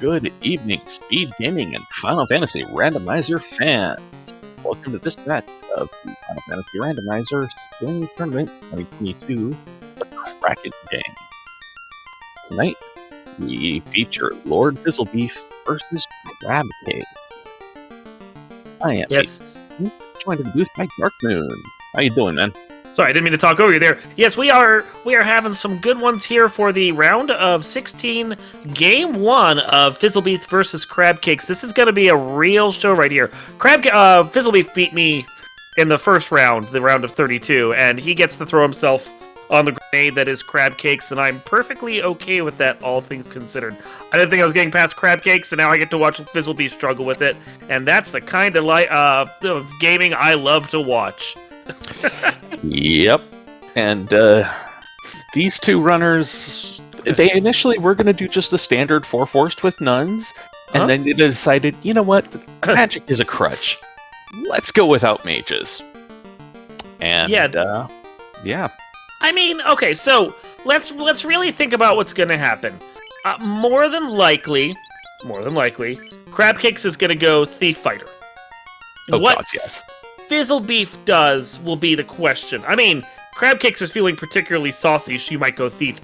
good evening, Speed Gaming and Final Fantasy Randomizer fans. Welcome to this batch of the Final Fantasy Randomizer Spring Tournament 2022, the Kraken game. Tonight, we feature LordFizzlebeef versus Crab Cakes. I am joined in the booth by Dark Moon. How you doing, man? Sorry, I didn't mean to talk over you there. Yes, we are having some good ones here for the round of 16, game 1 of Fizzlebeef versus Crab Cakes. This is going to be a real show right here. Fizzlebeef beat me in the first round, the round of 32, and he gets to throw himself on the grenade that is Crab Cakes, and I'm perfectly okay with that, all things considered. I didn't think I was getting past Crab Cakes, and now I get to watch Fizzlebeef struggle with it, and that's the kind of gaming I love to watch. Yep. And these two runners, they initially were going to do just a standard 4-forced with nuns, and then they decided, you know what, magic is a crutch. Let's go without mages. And yeah. I mean, okay, so let's really think about what's going to happen. More than likely, Crab Cakes is going to go Thief Fighter. Oh, God, yes. Fizzlebeef does will be the question. I mean, Crab Cakes is feeling particularly saucy. She might go Thief,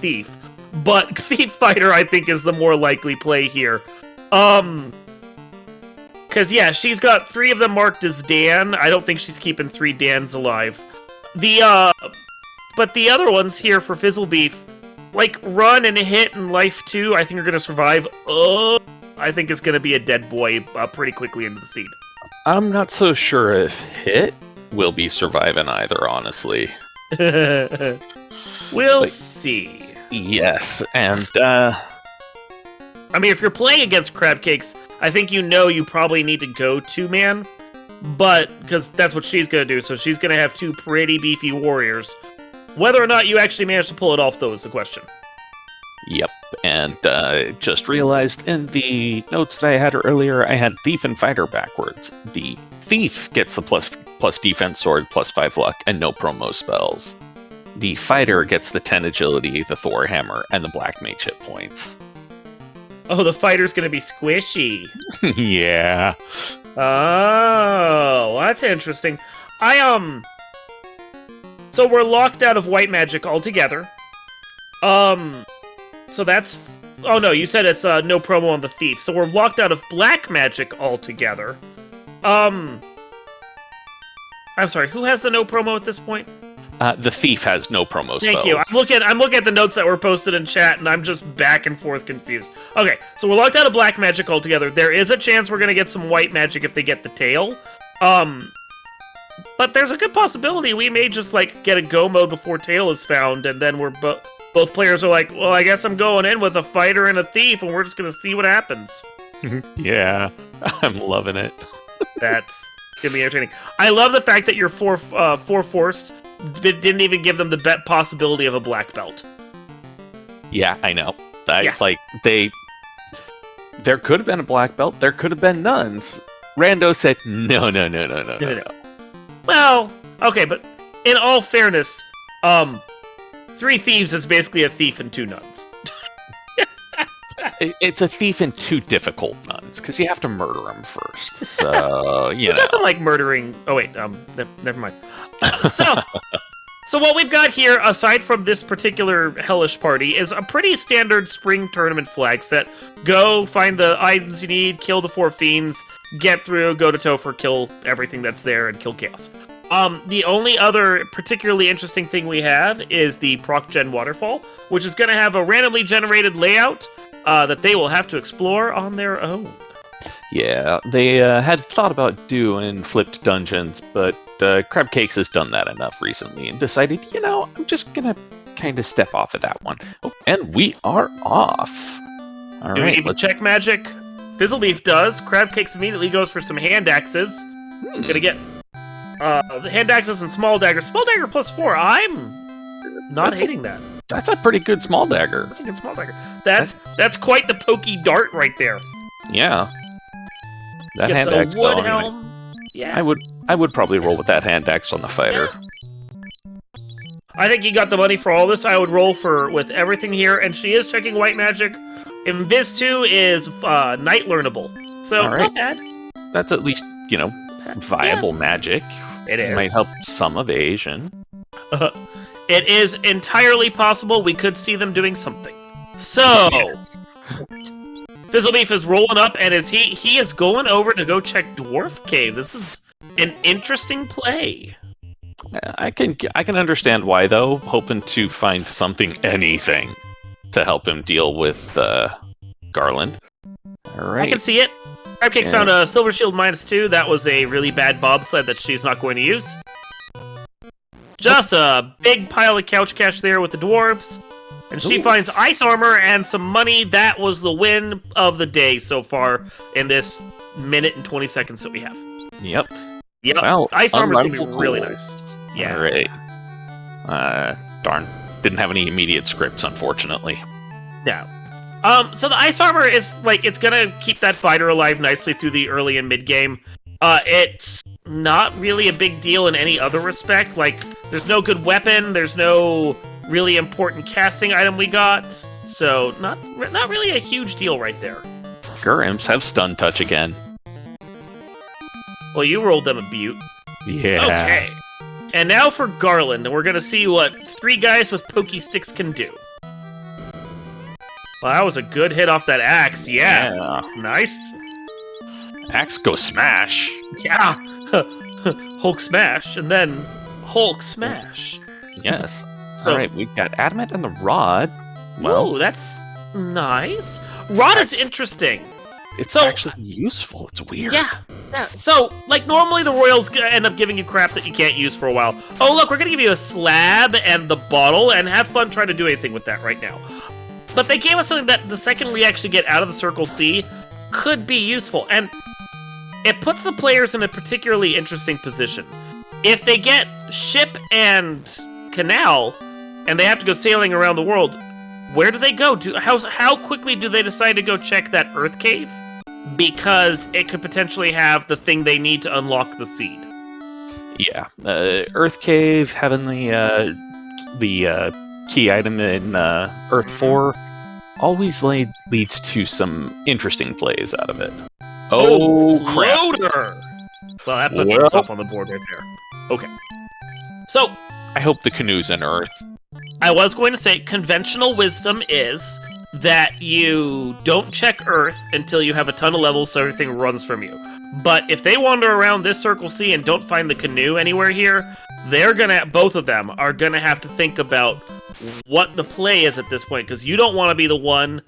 but Thief Fighter I think is the more likely play here. Because yeah, she's got 3 of them marked as Dan. I don't think she's keeping 3 Dans alive. But the other ones here for Fizzlebeef, like Run and Hit and Life 2, I think are gonna survive. I think it's gonna be a dead boy pretty quickly into the seed. I'm not so sure if Hit will be surviving either, honestly. We'll see. Yes, and I mean, if you're playing against Crab Cakes, I think you probably need to go 2-man, but because that's what she's gonna do, so she's gonna have 2 pretty beefy warriors. Whether or not you actually manage to pull it off, though, is the question. Yep, and just realized in the notes that I had earlier, I had Thief and Fighter backwards. The Thief gets the plus defense sword, plus 5 luck, and no promo spells. The Fighter gets the 10 agility, the Thor hammer, and the Black Mage hit points. Oh, the Fighter's gonna be squishy. Yeah. Oh, that's interesting. So we're locked out of white magic altogether. So that's... Oh no, you said it's no promo on the Thief. So we're locked out of black magic altogether. I'm sorry, who has the no promo at this point? The Thief has no promo spells. Thank you. I'm looking at the notes that were posted in chat, and I'm just back and forth confused. Okay, so we're locked out of black magic altogether. There is a chance we're gonna get some white magic if they get the tail. But there's a good possibility we may just, get a go mode before tail is found, and then we're both players are like, well, I guess I'm going in with a Fighter and a Thief, and we're just gonna see what happens. Yeah, I'm loving it. That's gonna be entertaining. I love the fact that your 4-forced didn't even give them the possibility of a black belt. Yeah, I know. There could have been a black belt, there could have been nuns. Rando said, no. Well, okay, but in all fairness, 3 thieves is basically a thief and 2 nuns. It's a thief and 2 difficult nuns, because you have to murder them first. So, you know. Who doesn't like murdering... Oh, wait, never mind. So what we've got here, aside from this particular hellish party, is a pretty standard spring tournament flag set. Go, find the items you need, kill the 4 fiends, get through, go to Topher, kill everything that's there, and kill chaos. The only other particularly interesting thing we have is the Proc Gen Waterfall, which is going to have a randomly generated layout that they will have to explore on their own. Yeah, they had thought about doing flipped dungeons, but Crab Cakes has done that enough recently and decided, I'm just going to kind of step off of that one. Oh, and we are off. All Do right, we even check magic? Fizzlebeef does. Crab Cakes immediately goes for some hand axes. Gonna get the hand axes and small dagger. Small dagger plus 4. I'm not hating that. That's a pretty good small dagger. That's a good small dagger. That's quite the pokey dart right there. Yeah. That Gets hand axe. Wood helm. Yeah. I would probably roll with that hand axe on the Fighter. Yeah. I think you got the money for all this. I would roll with everything here, and she is checking white magic. Invis 2 is night learnable. So, All right. not bad. That's at least, viable magic. It is. Might help some evasion. It is entirely possible we could see them doing something. So, Yes. Fizzlebeef is rolling up, and he is going over to go check Dwarf Cave. This is an interesting play. I can understand why, though. Hoping to find anything to help him deal with Garland. All right. I can see it. Crabcake's found a Silver Shield -2. That was a really bad bobsled that she's not going to use. Just a big pile of couch cash there with the dwarves. And she finds ice armor and some money. That was the win of the day so far in this minute and 20 seconds that we have. Yep. Well, ice armor's going to be really nice. Yeah. All right. Darn. Didn't have any immediate scripts, unfortunately. Yeah. So the ice armor is, it's gonna keep that fighter alive nicely through the early and mid game. It's not really a big deal in any other respect. There's no good weapon, there's no really important casting item we got, so not really a huge deal right there. Gurims have stun touch again. Well, you rolled them a beaut. Yeah. Okay. And now for Garland, and we're gonna see what 3 guys with pokey sticks can do. Well, that was a good hit off that axe. Yeah. Nice. Axe go smash. Yeah. Hulk smash, and then Hulk smash. Yes. So, all right, we've got Adamant and the Rod. Well, ooh, that's nice. Rod is interesting. It's actually useful. It's weird. Yeah. So, normally the Royals end up giving you crap that you can't use for a while. Oh, look, we're going to give you a slab and the bottle, and have fun trying to do anything with that right now. But they gave us something that the second we actually get out of the Circle C could be useful. And it puts the players in a particularly interesting position. If they get ship and canal, and they have to go sailing around the world, where do they go? How quickly do they decide to go check that Earth Cave? Because it could potentially have the thing they need to unlock the seed. Yeah. Earth Cave, having the key item in Earth 4 always leads to some interesting plays out of it. Oh, crap. Floater! Well, that puts some stuff on the board right there. Okay. So, I hope the canoe's in Earth. I was going to say, conventional wisdom is that you don't check Earth until you have a ton of levels so everything runs from you. But if they wander around this Circle C and don't find the canoe anywhere here, both of them are gonna have to think about what the play is at this point, because you don't want to be the one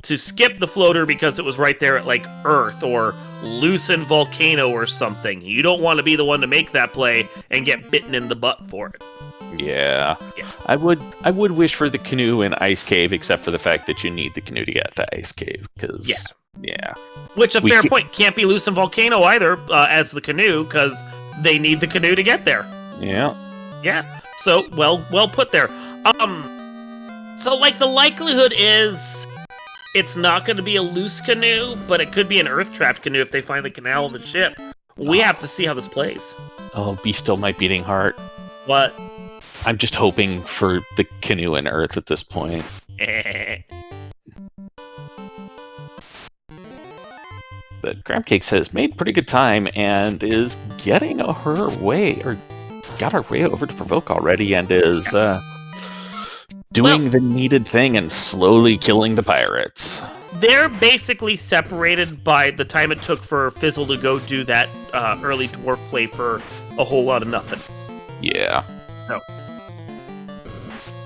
to skip the floater because it was right there at Earth or Loosen Volcano or something. You don't want to be the one to make that play and get bitten in the butt for it. Yeah. I would wish for the canoe in Ice Cave, except for the fact that you need the canoe to get to Ice Cave. Yeah. Which a fair point. Can't be Loosen Volcano either as the canoe, because they need the canoe to get there. Yeah. Yeah. So well put there. So the likelihood is it's not going to be a loose canoe, but it could be an earth-trapped canoe if they find the canal of the ship. We have to see how this plays. Oh, be still my beating heart. What? I'm just hoping for the canoe in Earth at this point. But Crabcakes has made pretty good time and is getting her way over to Provoke already, and is doing the needed thing and slowly killing the pirates. They're basically separated by the time it took for Fizzle to go do that early dwarf play for a whole lot of nothing. Yeah. No.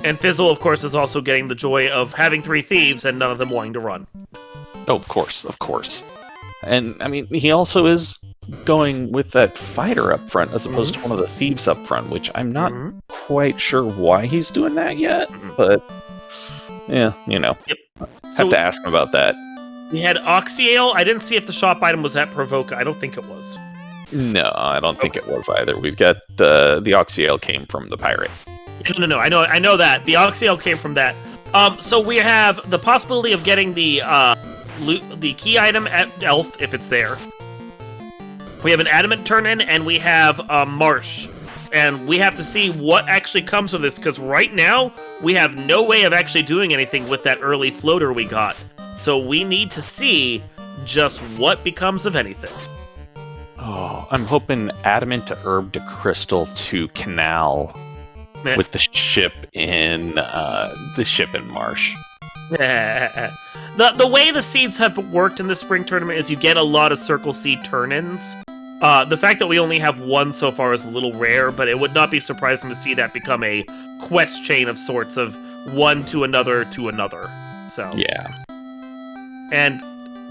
And Fizzle, of course, is also getting the joy of having 3 thieves and none of them wanting to run. Oh, of course. And, I mean, he also is going with that fighter up front as opposed to one of the thieves up front, which I'm not quite sure why he's doing that yet, but, yeah, Yep. Have to ask him about that. We had Oxyale. I didn't see if the shop item was at Provoke. I don't think it was. No, I don't think it was either. We've got the Oxyale came from the pirate. No. I know that the Oxyale came from that. So we have the possibility of getting the key item at Elf if it's there. We have an Adamant turn-in, and we have Marsh. And we have to see what actually comes of this, because right now, we have no way of actually doing anything with that early floater we got. So we need to see just what becomes of anything. Oh, I'm hoping adamant to herb to crystal to canal with the ship in marsh. The way the seeds have worked in the spring tournament is you get a lot of circle seed turn-ins. The fact that we only have one so far is a little rare, but it would not be surprising to see that become a quest chain of sorts of one to another to another. So yeah. And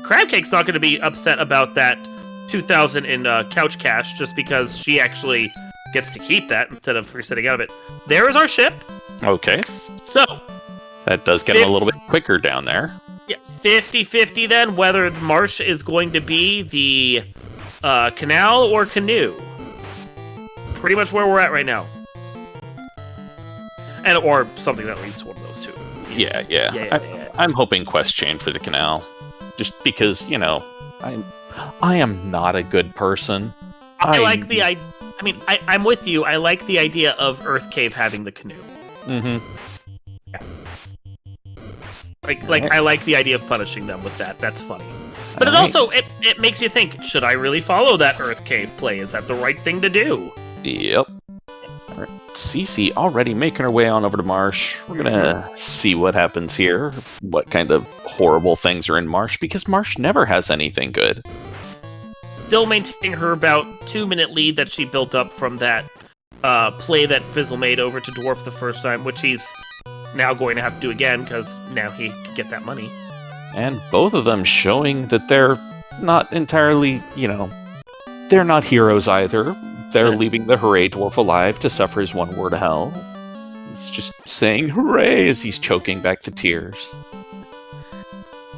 Crabcake's not going to be upset about that 2,000 in couch cash just because she actually gets to keep that instead of resetting out of it. There is our ship. Okay. So that does get them a little bit quicker down there. Yeah, 50-50 then, whether the marsh is going to be the canal or canoe. Pretty much where we're at right now. And or something that leads to one of those two. Yeah. I'm hoping quest chain for the canal. Just because, I am not a good person. I'm with you. I like the idea of Earth Cave having the canoe. Mm-hmm. Yeah. I like the idea of punishing them with that. That's funny. But it also it makes you think, should I really follow that Earth Cave play? Is that the right thing to do? Yep. Alright. Cece already making her way on over to Marsh. We're gonna see what happens here. What kind of horrible things are in Marsh, because Marsh never has anything good. Still maintaining her about 2-minute lead that she built up from that play that Fizzle made over to Dwarf the first time, which he's now going to have to do again, because now he can get that money. And both of them showing that they're not entirely, they're not heroes either. They're leaving the Hooray Dwarf alive to suffer his one word of hell. He's just saying hooray as he's choking back the tears.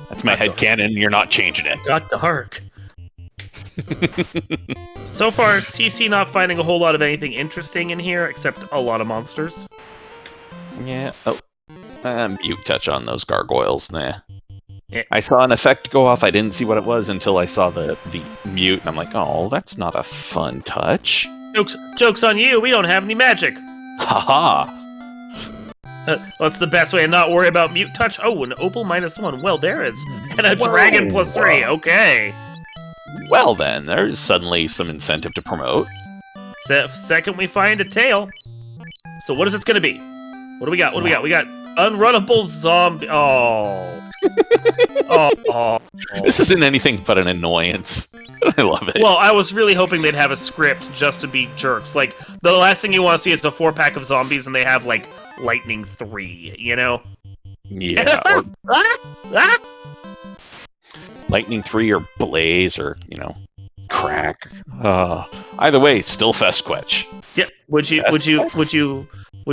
That's my headcanon, you're not changing it. Got dark. So far, CC not finding a whole lot of anything interesting in here, except a lot of monsters. Yeah, mute touch on those gargoyles, nah. Yeah. I saw an effect go off, I didn't see what it was until I saw the mute, and I'm like, oh, that's not a fun touch. Joke's on you, we don't have any magic. Haha! What's the best way to not worry about mute touch? Oh, an opal -1. Well, there is. And a dragon +3, okay. Well then, there's suddenly some incentive to promote. Second we find a tail. So what is this gonna be? What do we got? We got unrunnable zombie. Oh. oh. This isn't anything but an annoyance. I love it. Well, I was really hoping they'd have a script just to be jerks. Like, the last thing you want to see is a 4-pack of zombies and they have, like, lightning 3, Yeah. Or... Lightning 3 or Blaze or, Crack. Either way, still Festquetch. Yeah. Would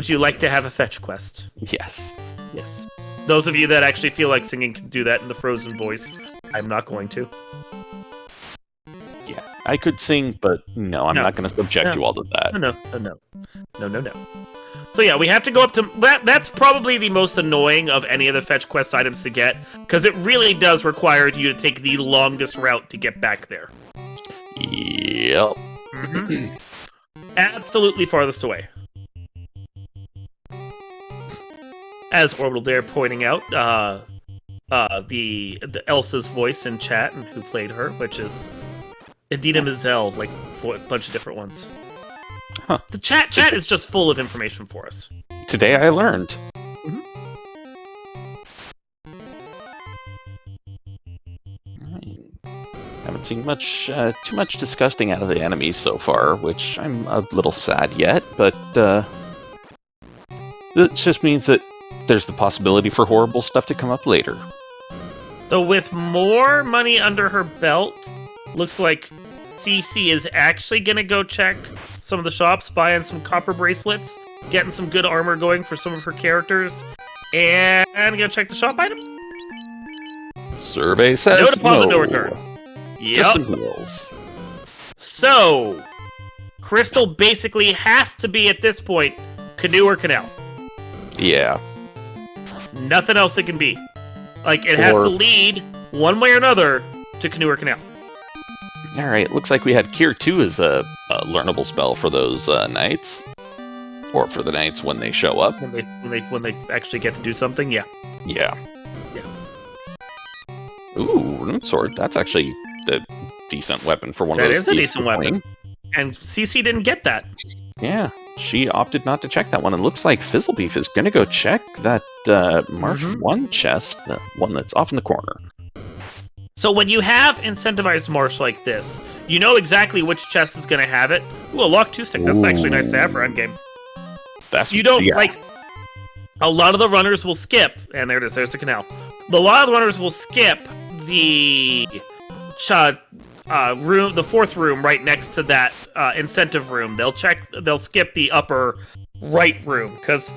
you like to have a fetch quest? Yes. Yes. Those of you that actually feel like singing can do that in the Frozen voice. I'm not going to. Yeah, I could sing, but no, I'm not going to subject you all to that. No. So yeah, we have to go up to... That's probably the most annoying of any of the fetch quest items to get, because it really does require you to take the longest route to get back there. Yep. Mm-hmm. Absolutely farthest away. As Orbital there pointing out, the Elsa's voice in chat and who played her, which is Edina Menzel, like for a bunch of different ones. Huh. The chat is just full of information for us. Today I learned. Mm-hmm. I haven't seen too much disgusting out of the enemies so far, which I'm a little sad yet, but it just means that there's the possibility for horrible stuff to come up later. So with more money under her belt, looks like CC is actually going to go check some of the shops, buying some copper bracelets, getting some good armor going for some of her characters, and go check the shop item. Survey says no deposit, no return. Yep. Just some bills. So, Crystal basically has to be, at this point, canoe or canal. Yeah. Nothing else it can be. Like, it has to lead, one way or another, to canoe or canal. Alright, looks like we had Cure 2 as a learnable spell for those knights. Or for the knights when they show up. When they actually get to do something, yeah. Yeah. Ooh, rune sword. That's actually a decent weapon for one That of those. is a decent Steve's weapon. playing. And CC didn't get that. Yeah, she opted not to check that one. It looks like Fizzlebeef is going to go check that March 1 chest, the one that's off in the corner. So when you have incentivized marsh like this, you know exactly which chest is going to have it. Ooh, a lock 2-stick. That's actually nice to have for endgame. That's You don't, like... A lot of the runners will skip... And there it is. There's the canal. A lot of the runners will skip the... room, the fourth room right next to that incentive room. They'll skip the upper right room because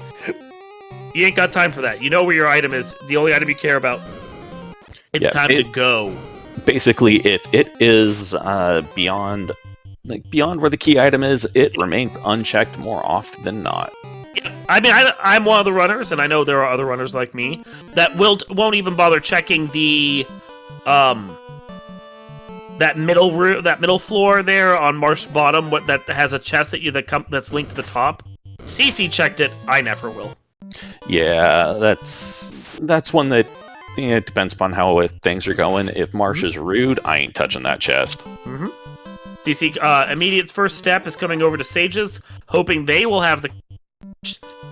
you ain't got time for that. You know where your item is. The only item you care about. It's time to go. Basically, if it is beyond where the key item is, it remains unchecked more often than not. Yeah, I mean, I'm one of the runners, and I know there are other runners like me that won't even bother checking the that middle floor there on Marsh Bottom, that has a chest that's linked to the top. CC checked it. I never will. Yeah, that's one that it depends upon how things are going. If Marsh is rude, I ain't touching that chest. CC immediate first step is coming over to Sages, hoping they will have the.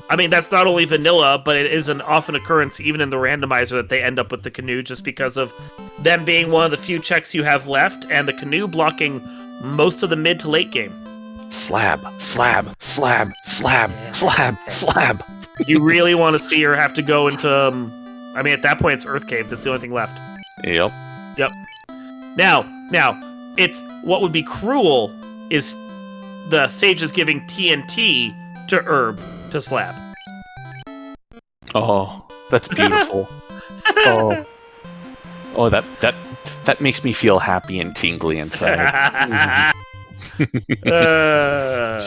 I mean, that's not only vanilla, but it is an often occurrence even in the randomizer that they end up with the canoe just because of them being one of the few checks you have left and the canoe blocking most of the mid to late game. Slab, slab, slab, slab, slab, slab. You really want to see her have to go into... I mean, at that point, it's Earth Cave. That's the only thing left. Yep. Now, it's... What would be cruel is the Sages giving TNT to Herb to slab. Oh, that's beautiful. Oh, that makes me feel happy and tingly inside. Wow.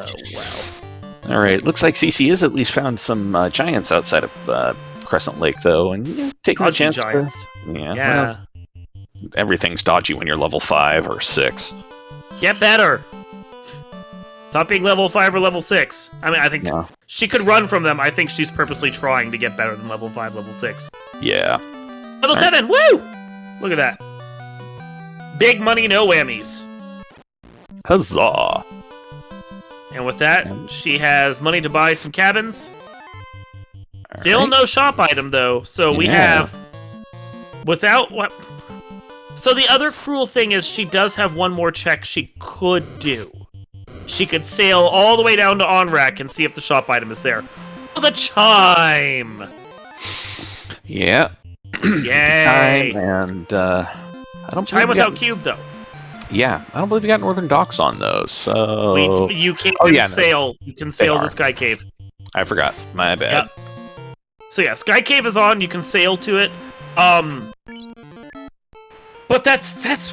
All right, looks like CC has at least found some giants outside of Crescent Lake, though, and taking a chance giants. Yeah. Yeah. Well, everything's dodgy when you're level 5 or 6. Get better. Stop being level 5 or level 6. I mean, I think she could run from them. I think she's purposely trying to get better than level 5, level 6. Yeah. Level 7, woo! Look at that. Big money, no whammies. Huzzah! And with that, she has money to buy some cabins. All Still right. no shop item, though. So we have... Without what... So the other cruel thing is she does have one more check she could do. She could sail all the way down to Onrak and see if the shop item is there. Oh, the chime! Yeah. Yay! And I don't Chime believe without cube, though. Yeah, I don't believe we got Northern Docks on those. So You can sail. No. You can sail the Sky Cave. I forgot. My bad. Yep. So yeah, Sky Cave is on. You can sail to it. But that's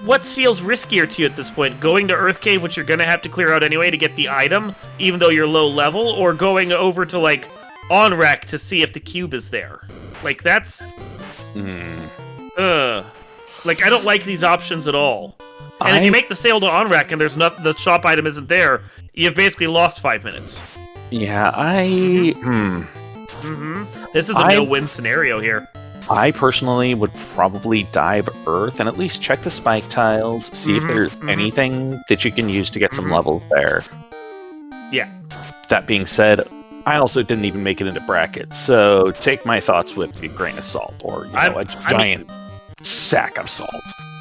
what feels riskier to you at this point. Going to Earth Cave, which you're going to have to clear out anyway to get the item, even though you're low level, or going over to, like, Onrak to see if the cube is there. Like, that's... Like, I don't like these options at all. And if you make the sail to Onrak and the shop item isn't there, you've basically lost 5 minutes. Yeah, This is a no-win scenario here. I personally would probably dive Earth and at least check the spike tiles, see if there's anything that you can use to get some levels there. Yeah. That being said, I also didn't even make it into brackets, so take my thoughts with a grain of salt, or a giant sack of salt.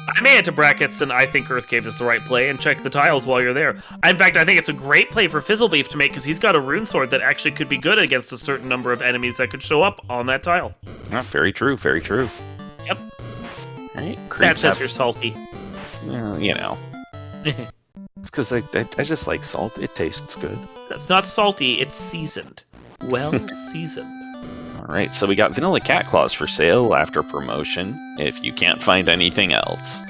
I made it to brackets, and I think Earth Cave is the right play, and check the tiles while you're there. In fact, I think it's a great play for Fizzlebeef to make, because he's got a rune sword that actually could be good against a certain number of enemies that could show up on that tile. Yeah, very true, very true. Yep. Right, That says you're salty. It's because I just like salt. It tastes good. That's not salty, it's seasoned. Well seasoned. Alright, so we got Vanilla Cat Claws for sale after promotion, if you can't find anything else.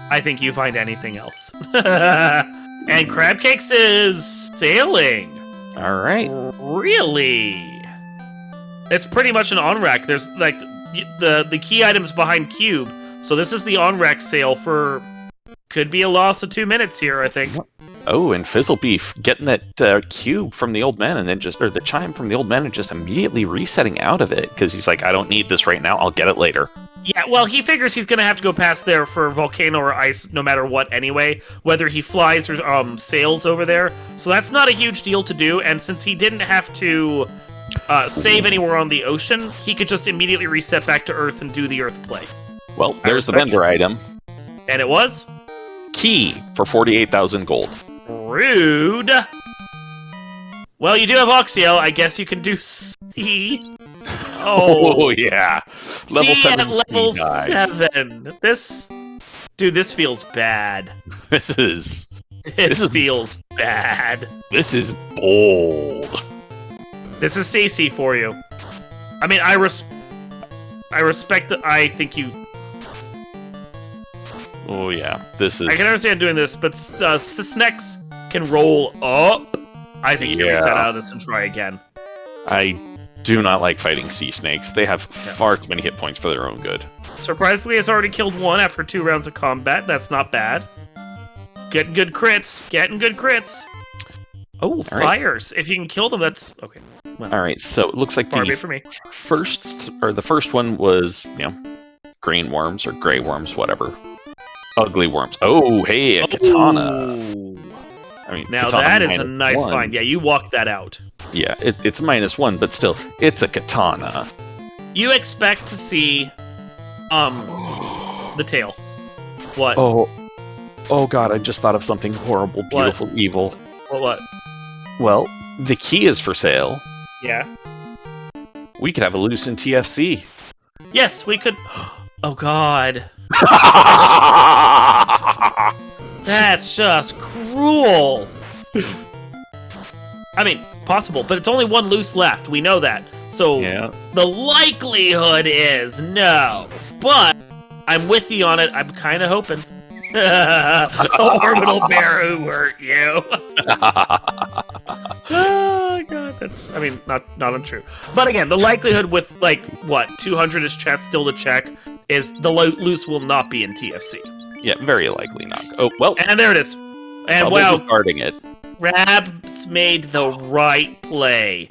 I think you find anything else. And Crab Cakes is sailing. Alright. Really? It's pretty much an on-rack. There's, like, the key items behind Cube. So this is the on-rack sale for... Could be a loss of 2 minutes here, I think. Oh, and Fizzlebeef getting that cube from the old man and then the chime from the old man and just immediately resetting out of it because he's like, I don't need this right now, I'll get it later. Yeah, well, he figures he's gonna have to go past there for volcano or ice, no matter what. Anyway, whether he flies or sails over there, so that's not a huge deal to do. And since he didn't have to save anywhere on the ocean, he could just immediately reset back to Earth and do the Earth play. Well, there's the vendor item. And it was Key for 48,000 gold. rude. Well, you do have Oxiel. I guess you can do C. Oh yeah, level C 7. at level guy. 7. This feels bad. This is Feels bad. This is bold. This is Stacy for you. I mean, I respect that. I think you. Oh yeah, this is. I can understand doing this, but Sisnex can roll up. I think you reset out of this and try again. I do not like fighting sea snakes. They have far too many hit points for their own good. Surprisingly, it's already killed one after 2 rounds of combat. That's not bad. Getting good crits. Oh, fires! Right. If you can kill them, that's okay. Well, all right, so it looks like the first one was green worms or gray worms, whatever. Ugly worms. Oh, hey, a katana. I mean, now that is a nice find. Yeah, you walked that out. Yeah, it's a -1, but still, it's a katana. You expect to see, the tail. What? Oh God! I just thought of something horrible, beautiful, evil. What? Well, the key is for sale. Yeah. We could have a loose in TFC. Yes, we could. Oh God. That's just cruel. I mean, possible, but it's only 1 loose left. We know that. So the likelihood is no. But I'm with you on it. I'm kind of hoping. The orbital bear who hurt you. Oh God, that's. I mean, not untrue. But again, the likelihood with 200 is chest still to check is the loose will not be in TFC. Yeah, very likely not. Oh well, and there it is. And wow, guarding it. Rabs made the right play.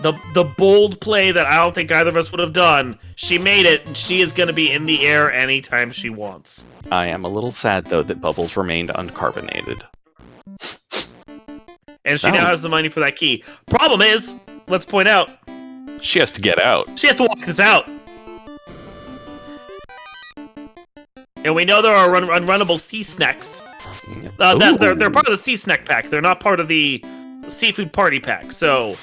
The bold play that I don't think either of us would have done. She made it, and she is going to be in the air anytime she wants. I am a little sad, though, that Bubbles remained uncarbonated. And she now has the money for that key. Problem is, let's point out, she has to get out. She has to walk this out. And we know there are unrunnable sea snacks. They're part of the sea snack pack. They're not part of the seafood party pack, so...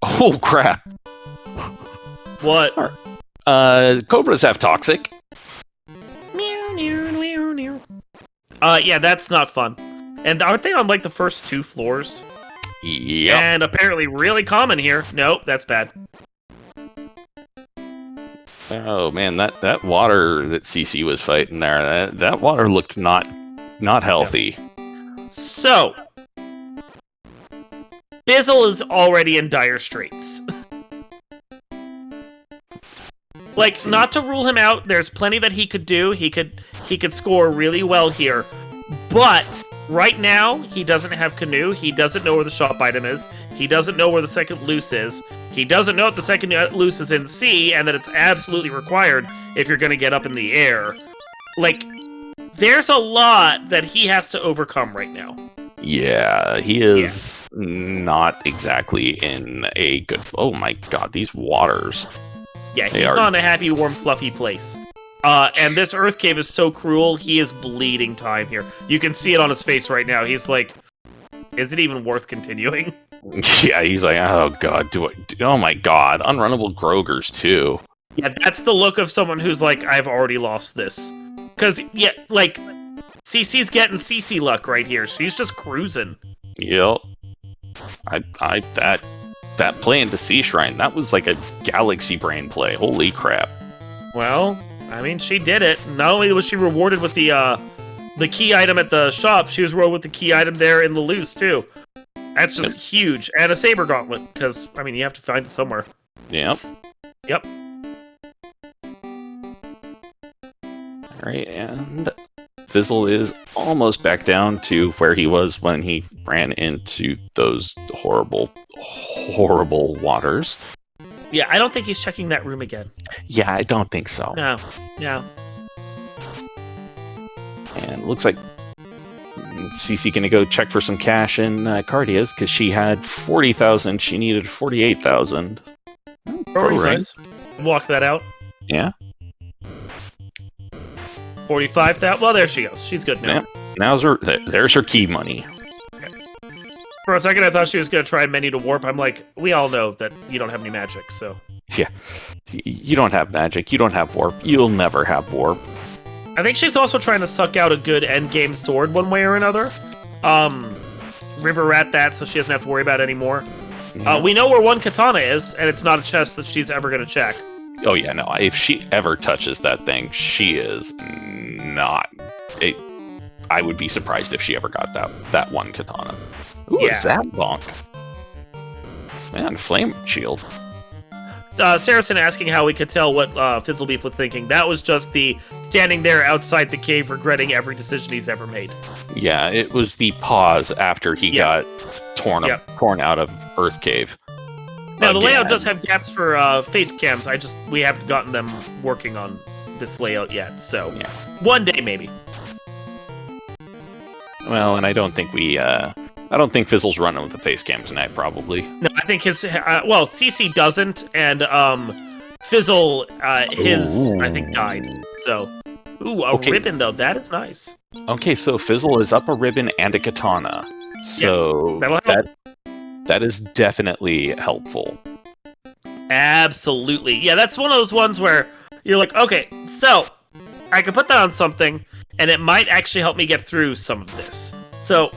Oh, crap. What? Cobras have toxic. Yeah, that's not fun. And aren't they on, the first 2 floors? Yeah. And apparently really common here. Nope, that's bad. Oh, man, that water that CC was fighting there, that water looked not healthy. Yeah. So... Bizzle is already in dire straits. Not to rule him out, there's plenty that he could do. He could score really well here. But right now, he doesn't have Canoe. He doesn't know where the shop item is. He doesn't know where the second loose is. He doesn't know if the second loose is in sea and that it's absolutely required if you're going to get up in the air. There's a lot that he has to overcome right now. Yeah, he is not exactly in a good... Oh my God, these waters. Yeah, he's not in a happy, warm, fluffy place. And this Earth Cave is so cruel, he is bleeding time here. You can see it on his face right now. He's like, is it even worth continuing? Yeah, he's like, oh God, oh my God, unrunnable Grogers too. Yeah, that's the look of someone who's like, I've already lost this. Because, CC's getting CC luck right here. She's just cruising. Yep. That play into Sea Shrine, that was like a Galaxy Brain play. Holy crap. Well, I mean, she did it. Not only was she rewarded with the key item at the shop, she was rewarded with the key item there in the loose, too. That's just huge. And a saber gauntlet, because, I mean, you have to find it somewhere. Yep. Yep. Alright, and... Fizzle is almost back down to where he was when he ran into those horrible, horrible waters. Yeah, I don't think he's checking that room again. Yeah, I don't think so. No. Yeah. And it looks like Cece gonna go check for some cash in Cardia's because she had 40,000. She needed 48,000. Rory's nice. Walk that out. Yeah. 45,000. Well, there she goes. She's good now. Yeah. There's her key money. Okay. For a second, I thought she was going to try menu to warp. I'm like, we all know that you don't have any magic, so. Yeah. You don't have magic. You don't have warp. You'll never have warp. I think she's also trying to suck out a good endgame sword one way or another. River rat that so she doesn't have to worry about it anymore. Yeah. We know where one katana is, and it's not a chest that she's ever going to check. Oh, yeah, no. If she ever touches that thing, she is not... I would be surprised if she ever got that one katana. Ooh, Yeah. a Zap Bonk. Man, Flame Shield. Saracen asking how we could tell what Fizzlebeef was thinking. That was just the standing there outside the cave regretting every decision he's ever made. Yeah, it was the pause after he got torn out of Earth Cave. Now, the layout Again. does have gaps for face cams. We haven't gotten them working on this layout yet, so Yeah. one day maybe. Well, and I don't think I don't think Fizzle's running with the face cam tonight, probably. No, I think his CC doesn't, and Fizzle his I think died. So, a ribbon though, that is nice. Okay, so Fizzle is up a ribbon and a katana. So that'll help. that is definitely helpful. Absolutely. Yeah, that's one of those ones where you're like, okay, so I can put that on something, and it might actually help me get through some of this. So,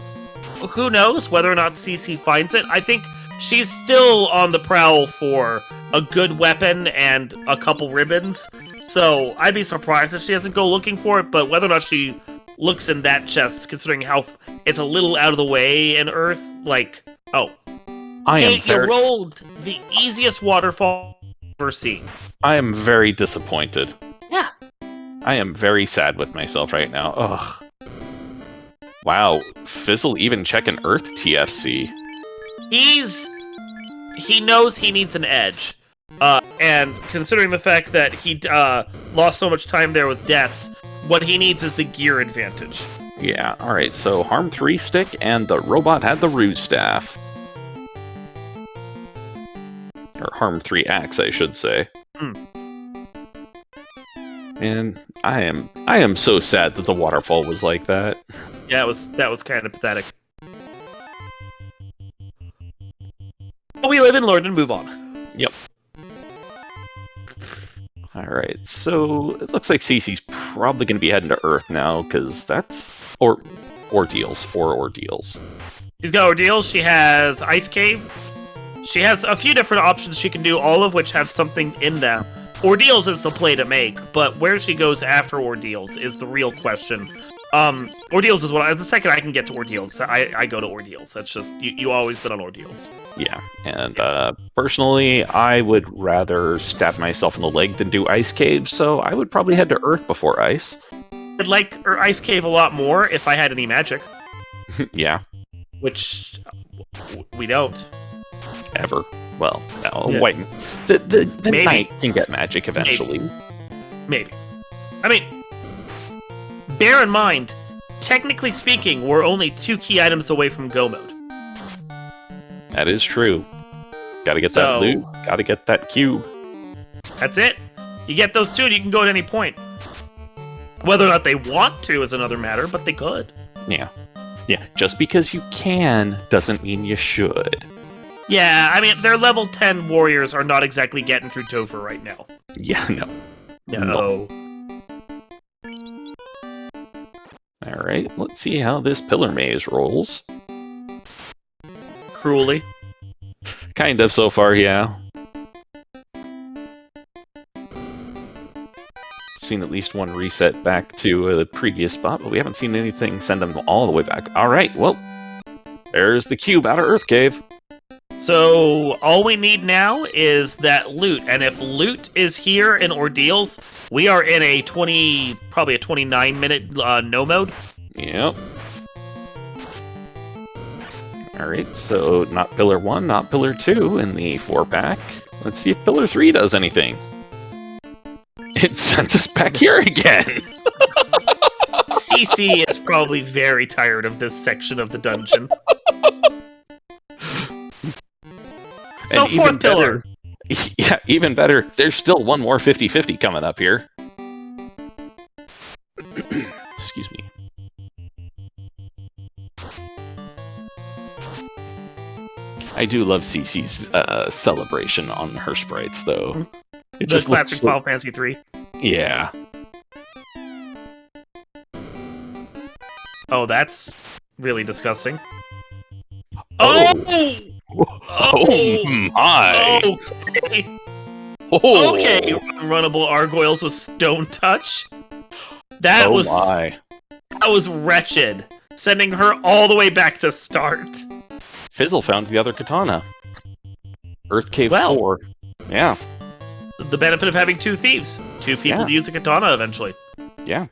who knows whether or not CC finds it? I think she's still on the prowl for a good weapon and a couple ribbons. So, I'd be surprised if she doesn't go looking for it, but whether or not she looks in that chest, considering how it's a little out of the way in Earth, like, you rolled the easiest waterfall I've ever seen. I am very disappointed. Yeah. I am very sad with myself right now. Ugh. Wow, Fizzle even checking Earth TFC. He knows he needs an edge. And considering the fact that he lost so much time there with deaths, what he needs is the gear advantage. Yeah, alright, so Harm 3 stick, and the robot had the Ruse Staff. Or Harm 3 axe, I should say. And I am so sad that the waterfall was like that. Yeah, that was kind of pathetic. But we live and learn and move on. Yep. Alright, so it looks like Cece's probably going to be heading to Earth now, because that's... Ordeals. She's got Ordeals, she has Ice Cave. She has a few different options she can do, all of which have something in them. Ordeals is the play to make, but where she goes after Ordeals is the real question. Ordeals is the second I can get to Ordeals, I go to Ordeals. That's just, you always been on Ordeals. Yeah, and personally, I would rather stab myself in the leg than do Ice Cave, so I would probably head to Earth before Ice. I'd like Ice Cave a lot more if I had any magic. Yeah. Which, we don't. Ever. Well, no, Yeah. wait. The Maybe. knight can get magic eventually. Maybe. I mean, bear in mind, technically speaking, we're only 2 key items away from go mode. That is true. Gotta get that loot. Gotta get that cube. That's it. You get those 2 and you can go at any point. Whether or not they want to is another matter, but they could. Yeah. Yeah, just because you can doesn't mean you should. Yeah, I mean, their level 10 warriors are not exactly getting through Topher right now. Yeah, no. No. Alright, let's see how this pillar maze rolls. Cruelly. Kind of so far, yeah. Seen at least one reset back to the previous spot, but we haven't seen anything send them all the way back. Alright, well, there's the cube out of Earth Cave. So, all we need now is that loot, and if loot is here in Ordeals, we are in a probably a 29-minute no mode. Yep. Alright, so not Pillar 1, not Pillar 2 in the 4-pack. Let's see if Pillar 3 does anything. It sent us back here again. CC is probably very tired of this section of the dungeon. So And even fourth pillar. better- Yeah, even better. There's still one more 50-50 coming up here. Excuse me. I do love Cece's celebration on her sprites, though. It The just looks classic so- Final Fantasy 3. Yeah. Oh, that's really disgusting. Oh. Oh! Oh my! Okay. Oh, Okay, unrunnable Argoyles with Stone Touch. That oh was my! that was wretched, sending her all the way back to start. Fizzle found the other katana. Earth Cave Well. 4. Yeah, The benefit of having two thieves, two people Yeah. to use a katana eventually. yeah.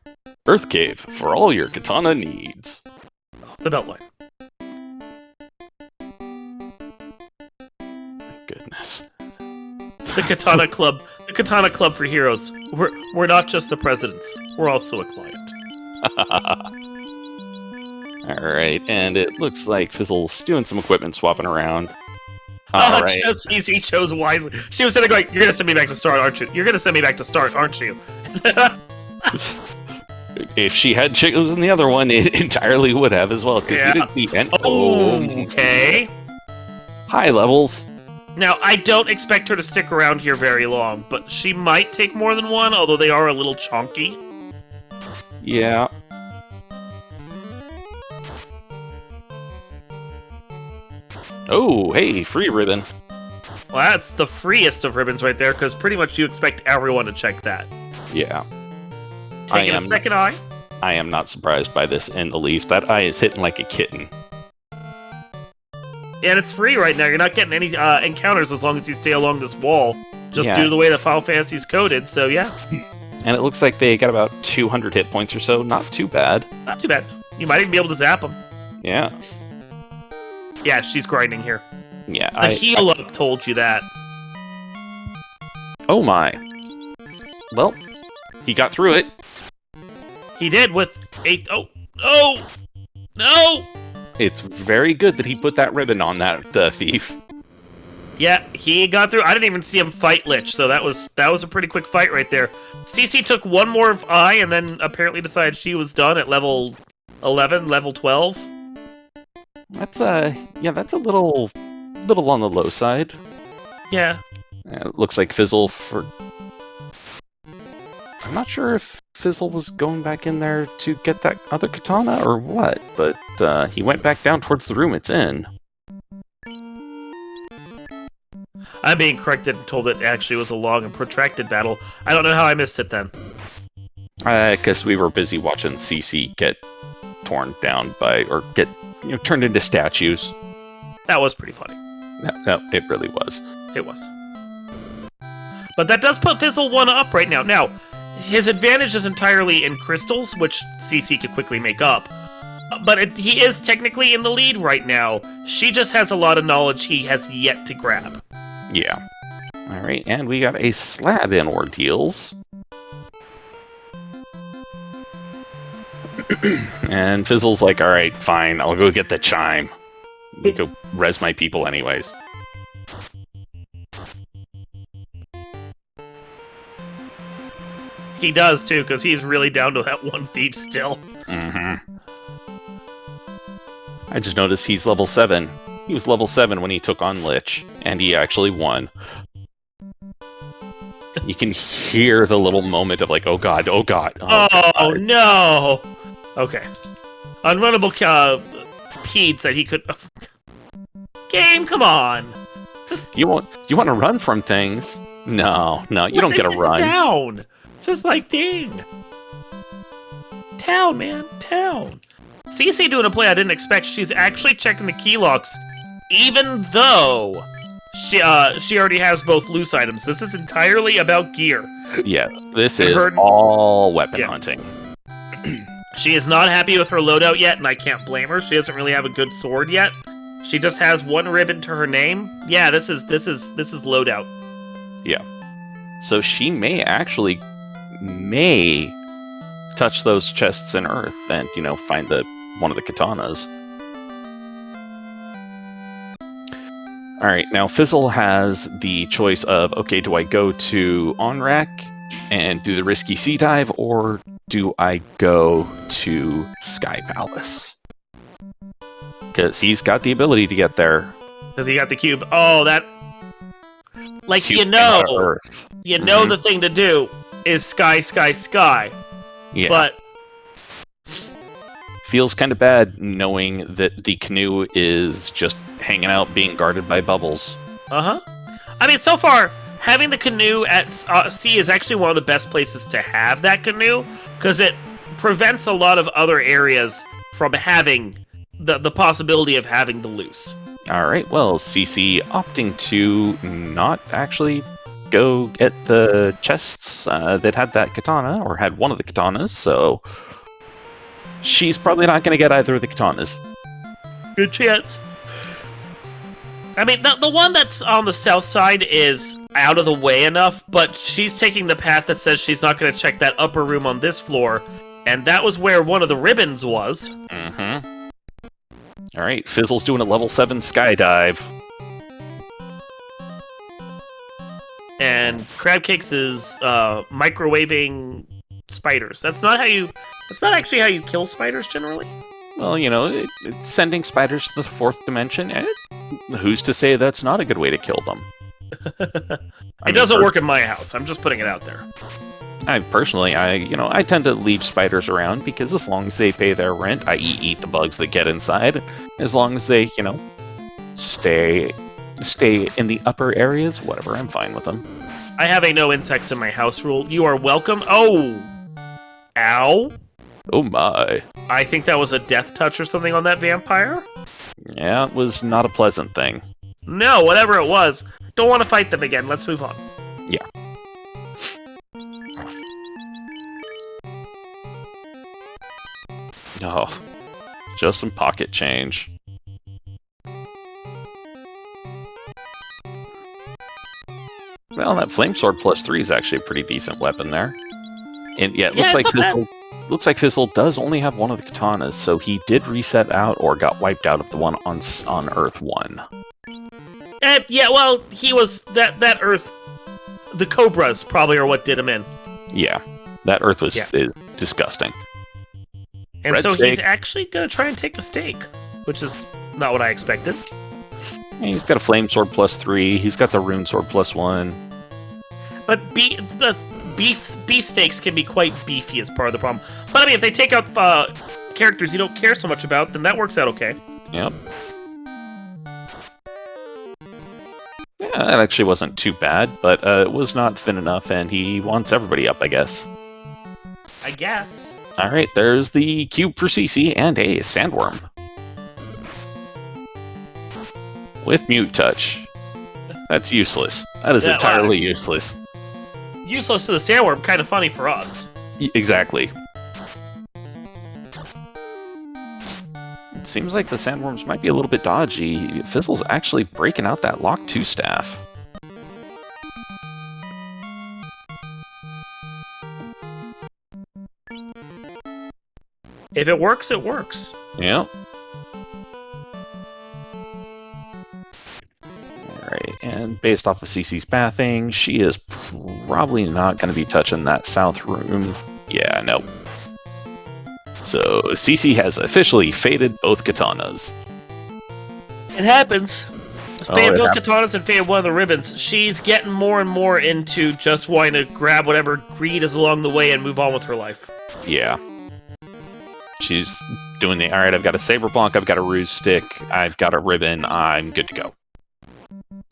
Earth Cave for all your katana needs. The Beltline. Goodness. The Katana Club. The Katana Club for heroes. We're not just the presidents. We're also a client. Alright, and it looks like Fizzle's doing some equipment swapping around. Alright. Just easy chose wisely. She was sitting there going, "You're gonna send me back to start, aren't you? You're gonna send me back to start, aren't you?" If she had chosen the other one, it entirely would have as well, because Yeah. we didn't see any Okay. high levels. Now, I don't expect her to stick around here very long, but she might take more than one, although they are a little chonky. Yeah. Oh, hey, free ribbon. Well, that's the freest of ribbons right there, because pretty much you expect everyone to check that. Yeah. Taking a second eye. I am not surprised by this in the least. That eye is hitting like a kitten. And it's free right now. You're not getting any encounters as long as you stay along this wall, just Yeah. due to the way the Final Fantasy's coded, so yeah, And it looks like they got about 200 hit points or so. Not too bad. not too bad. You might even be able to zap them. Yeah. Yeah, she's grinding here. Yeah. The heal up told you that. Oh my. Well, he got through it. He did with eighth. Oh, oh, no! It's very good that he put that ribbon on that thief. Yeah, he got through. I didn't even see him fight Lich, so that was a pretty quick fight right there. CC took one more eye and then apparently decided she was done at level 11, level 12. That's that's a little on the low side. Yeah. It looks like Fizzle for. I'm not sure if Fizzle was going back in there to get that other katana or what, but he went back down towards the room it's in. I'm being corrected and told it actually was a long and protracted battle. I don't know how I missed it then. Because we were busy watching CC get torn down by, or get turned into statues. That was pretty funny. No, it really was. It was. But that does put Fizzle one up right now. Now, his advantage is entirely in crystals, which CC could quickly make up. But he is technically in the lead right now. She just has a lot of knowledge he has yet to grab. Yeah. All right, and we got a slab in ordeals. And Fizzle's like, all right, fine, I'll go get the chime. Go res my people anyways. He does, too, because he's really down to that one thief still. Mm-hmm. I just noticed he's level 7. He was level 7 when he took on Lich, and he actually won. You can hear the little moment of like, oh god, oh god. Oh, god. no! Okay. Unrunnable Peds that he could... Game, come on! Just You want to run from things? No, you don't get a run. Down! Just like, dang. Town, man. Town. CC doing a play I didn't expect. She's actually checking the key locks, even though she already has both loose items. This is entirely about gear. Yeah, this And is her- all weapon Yeah. hunting. She is not happy with her loadout yet, and I can't blame her. She doesn't really have a good sword yet. She just has one ribbon to her name. Yeah, this is loadout. So she may actually may touch those chests in Earth and, find one of the katanas. Alright, now Fizzle has the choice of, okay, do I go to Onrak and do the risky sea dive, or do I go to Sky Palace? Because he's got the ability to get there. Because he got the cube. Oh, that... Like, Cube Earth. The thing to do is sky, sky, sky. Yeah. But... Feels kind of bad knowing that the canoe is just hanging out being guarded by bubbles. Uh-huh. I mean, so far, having the canoe at sea is actually one of the best places to have that canoe, because it prevents a lot of other areas from having the possibility of having the loose. Alright, well, CC opting to not actually go get the chests that had that katana, or had one of the katanas, so she's probably not going to get either of the katanas. Good chance. I mean, the one that's on the south side is out of the way enough, but she's taking the path that says she's not going to check that upper room on this floor, and that was where one of the ribbons was. Mm-hmm. Alright, Fizzle's doing a level 7 skydive. And Crabcakes is microwaving spiders. That's not actually how you kill spiders generally. Well, it's sending spiders to the 4th dimension, and who's to say that's not a good way to kill them? It doesn't work in my house. I'm just putting it out there. I tend to leave spiders around because as long as they pay their rent, i.e. eat the bugs that get inside, as long as they, stay in the upper areas, whatever, I'm fine with them. I have a no insects in my house rule. You are welcome. Oh! Ow! Oh my. I think that was a death touch or something on that vampire. Yeah, it was not a pleasant thing. No, whatever it was. Don't want to fight them again. Let's move on. Yeah. Oh, just some pocket change. Well, that flame sword +3 is actually a pretty decent weapon there. And yeah, looks like Fizzle does only have one of the katanas, so he did reset out or got wiped out of the one on Earth 1. Yeah, well, he was that Earth. The cobras probably are what did him in. Yeah, that Earth was is disgusting. And Red so steak. He's actually gonna try and take a steak, which is not what I expected. He's got a flame sword +3. He's got the rune sword +1. But the beef steaks can be quite beefy as part of the problem. But I mean, if they take out characters you don't care so much about, then that works out okay. Yep. Yeah, that actually wasn't too bad, but it was not thin enough, and he wants everybody up, I guess. I guess. Alright, there's the cube for CC and a sandworm. With mute touch. That's useless. That is entirely useless. Useless to the sandworm, kind of funny for us. Exactly. It seems like the sandworms might be a little bit dodgy. Fizzle's actually breaking out that Lock 2 staff. If it works, it works. Yep. Alright, and based off of CC's pathing, she is probably not going to be touching that south room. Yeah, no. So, CC has officially faded both katanas. It happens. Faded both katanas and faded one of the ribbons. She's getting more and more into just wanting to grab whatever greed is along the way and move on with her life. Yeah. She's doing the, alright, I've got a saber blanc, I've got a ruse stick, I've got a ribbon, I'm good to go.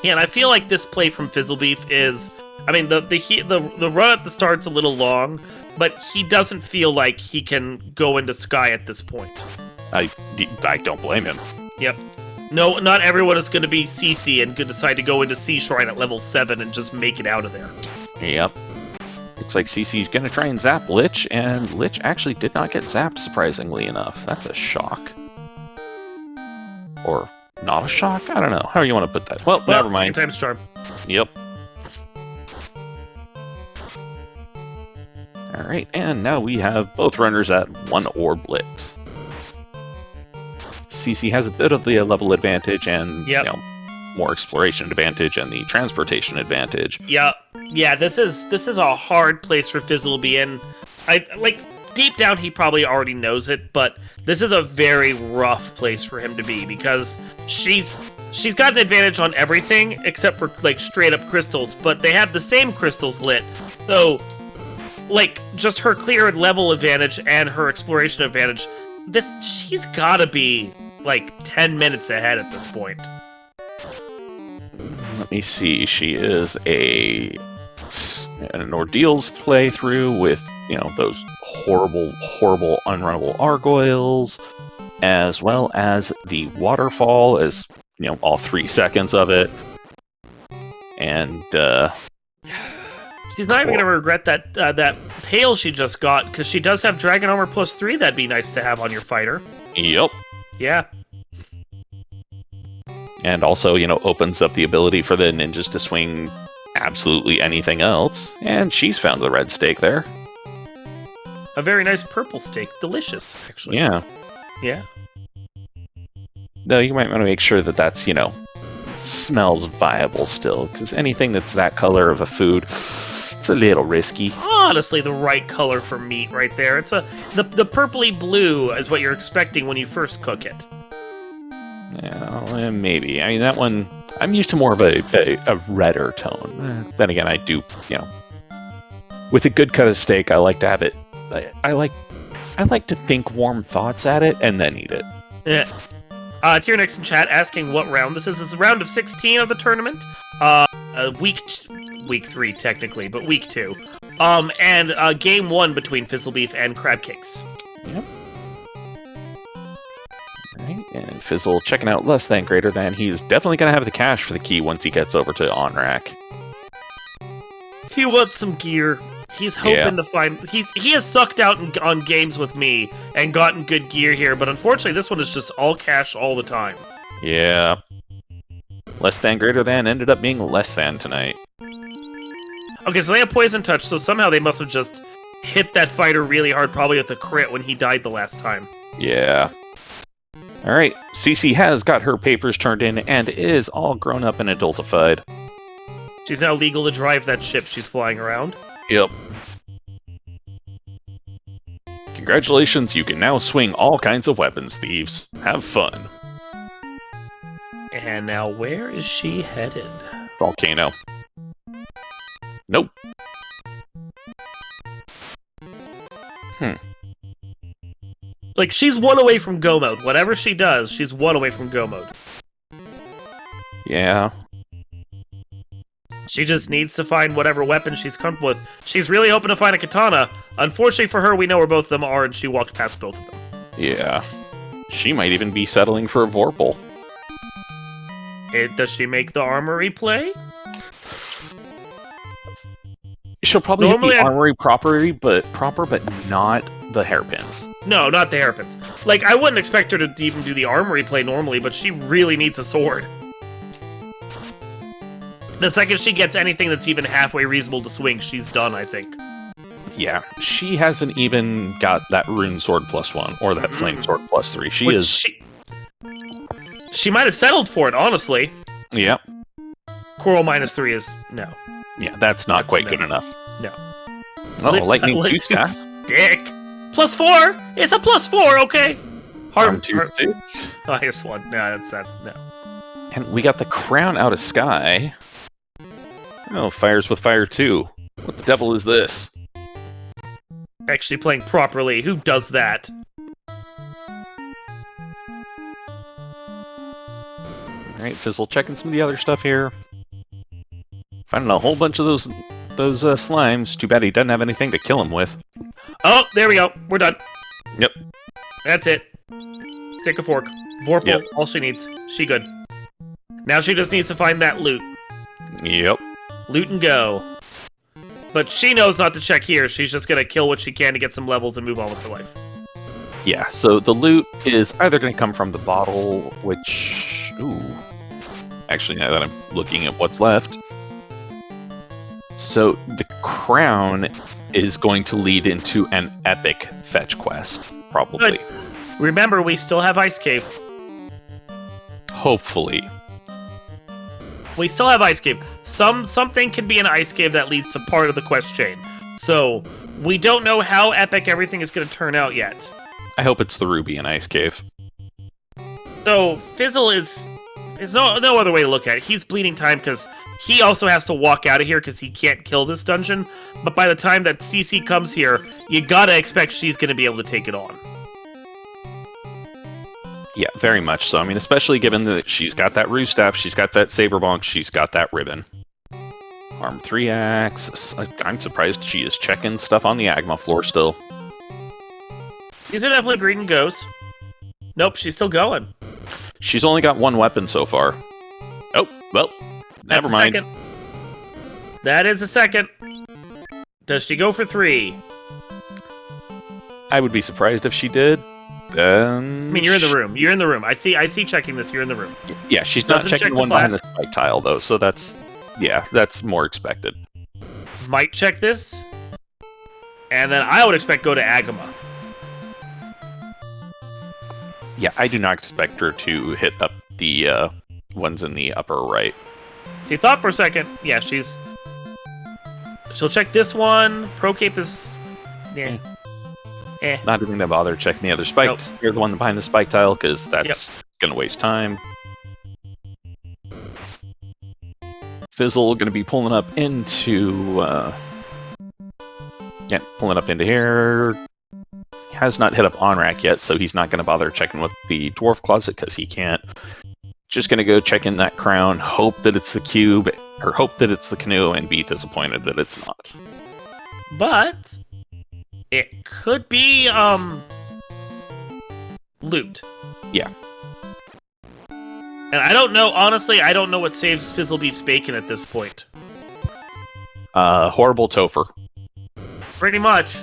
Yeah, and I feel like this play from Fizzlebeef is, I mean, the run at the start's a little long, but he doesn't feel like he can go into Sky at this point. I don't blame him. Yep. No, not everyone is going to be CC and could decide to go into Sea Shrine at level 7 and just make it out of there. Yep. Looks like CC's gonna try and zap Lich, and Lich actually did not get zapped, surprisingly enough. That's a shock. Or not a shock? I don't know. How do you want to put that? Well, never mind. Times charm. Yep. Alright, and now we have both runners at 1 orb lit. CC has a bit of the level advantage and more exploration advantage and the transportation advantage. Yeah, this is a hard place for Fizzle to be in. Deep down he probably already knows it, but this is a very rough place for him to be because she's got an advantage on everything except for like straight up crystals, but they have the same crystals lit. So like just her clear level advantage and her exploration advantage, she's gotta be like 10 minutes ahead at this point. Let me see. She is an Ordeals playthrough with, those horrible, horrible unrunnable Argoyles, as well as the waterfall, as, all 3 seconds of it. And, she's not even gonna regret that tail she just got, because she does have Dragon Armor +3 that'd be nice to have on your fighter. Yep. Yeah. And also, opens up the ability for the ninjas to swing absolutely anything else. And she's found the red steak there. A very nice purple steak. Delicious, actually. Yeah. Yeah. Though you might want to make sure that that's, smells viable still. Because anything that's that color of a food, it's a little risky. Honestly, the right color for meat right there. It's the purpley blue is what you're expecting when you first cook it. Yeah, maybe. I mean, that one, I'm used to more of a redder tone. Then again, I do, with a good cut of steak, I like to have it. I like to think warm thoughts at it and then eat it. Yeah. Tyrannix in chat asking what round this is. This is round of 16 of the tournament. Week 3 technically, but week 2. And game 1 between Fizzlebeef and Crab Cakes. Yep. Right, and Fizzle checking out less than greater than. He's definitely going to have the cash for the key once he gets over to on-rack. He wants some gear. He's hoping to find... He has sucked out on games with me and gotten good gear here, but unfortunately this one is just all cash all the time. Yeah. Less than greater than ended up being less than tonight. Okay, so they have Poison Touch, so somehow they must have just hit that fighter really hard, probably with a crit when he died the last time. Yeah. Alright, CC has got her papers turned in and is all grown up and adultified. She's now legal to drive that ship she's flying around. Yep. Congratulations, you can now swing all kinds of weapons, thieves. Have fun. And now where is she headed? Volcano. Nope. Like, she's 1 away from go mode. Whatever she does, she's 1 away from go mode. Yeah. She just needs to find whatever weapon she's comfortable with. She's really hoping to find a katana. Unfortunately for her, we know where both of them are, and she walked past both of them. Yeah. She might even be settling for a Vorpal. Does she make the armory play? She'll probably hit the armory proper, but not the hairpins. No, not the hairpins. Like, I wouldn't expect her to even do the armory play normally, but she really needs a sword. The second she gets anything that's even halfway reasonable to swing, she's done, I think. Yeah, she hasn't even got that rune sword +1, or that flame sword +3. She might have settled for it, honestly. Yep. Coral -3 is no. Yeah, that's not quite good enough. No. Oh, lightning tooth stick. +4. It's a +4. Okay. Harm tooth. Highest one. No, that's no. And we got the crown out of sky. Oh, fires with fire too. What the devil is this? Actually playing properly. Who does that? Alright, Fizzle checking some of the other stuff here. Finding a whole bunch of those slimes. Too bad he doesn't have anything to kill him with. Oh, there we go. We're done. Yep. That's it. Stick a fork. Vorpal, yep. All she needs. She good. Now she just needs to find that loot. Yep. Loot and go. But she knows not to check here. She's just going to kill what she can to get some levels and move on with her life. Yeah, so the loot is either going to come from the bottle, which... Ooh. Actually, now that I'm looking at what's left... So, the crown is going to lead into an epic fetch quest, probably. Good. Remember, we still have Ice Cave. Hopefully. We still have Ice Cave. Something can be an Ice Cave that leads to part of the quest chain. So, we don't know how epic everything is going to turn out yet. I hope it's the Ruby and Ice Cave. So, Fizzle is... There's no other way to look at it. He's bleeding time because he also has to walk out of here because he can't kill this dungeon. But by the time that CC comes here, you gotta expect she's going to be able to take it on. Yeah, very much so. I mean, especially given that she's got that Roo Staff, she's got that Saber Bonk, she's got that Ribbon. Arm 3-axe. I'm surprised she is checking stuff on the Agma floor still. These are definitely green and goes. Nope, she's still going. She's only got one weapon so far. Oh, well, never mind. That is a second. Does she go for 3? I would be surprised if she did. I mean, you're in the room. You're in the room. I see checking this. You're in the room. Yeah, she's not checking the one behind the spike tile, though, so that's more expected. Might check this. And then I would expect go to Agama. Yeah, I do not expect her to hit up the ones in the upper right. She thought for a second. Yeah, she'll check this one. Pro Cape is... Yeah. Not even gonna bother checking the other spikes. Nope. You're the one behind the spike tile, because that's gonna waste time. Fizzle gonna be pulling up into... pulling up into here. Has not hit up on-rack yet, so he's not going to bother checking with the dwarf closet because he can't. Just going to go check in that crown, hope that it's the cube, or hope that it's the canoe, and be disappointed that it's not. But it could be loot. Yeah. And I don't know, honestly, I don't know what saves Fizzlebeef's bacon at this point. Horrible Topher. Pretty much.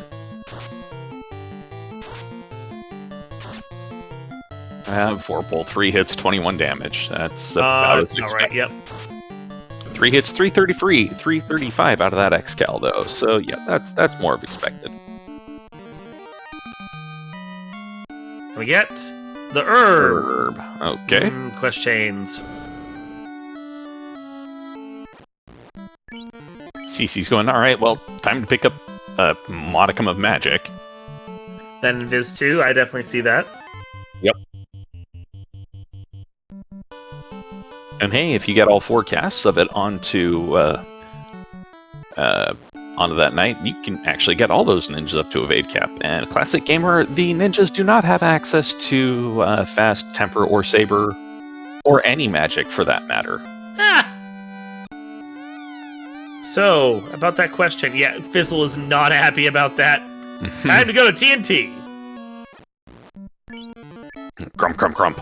Four pull, 3 hits, 21 damage. That's about as expected. Alright, yep. 3 hits, 333, 335 out of that X-Cal, though. So, yeah, that's more of expected. We get the herb. Okay. Quest chains. CC's going, alright, well, time to pick up a modicum of magic. Then Viz 2, I definitely see that. Yep. And hey, if you get all 4 casts of it onto that knight, you can actually get all those ninjas up to evade cap. And Classic Gamer, the ninjas do not have access to fast temper or saber, or any magic for that matter. Ah! So, about that question, yeah, Fizzle is not happy about that. Time to go to TNT. Crump, crump, crump.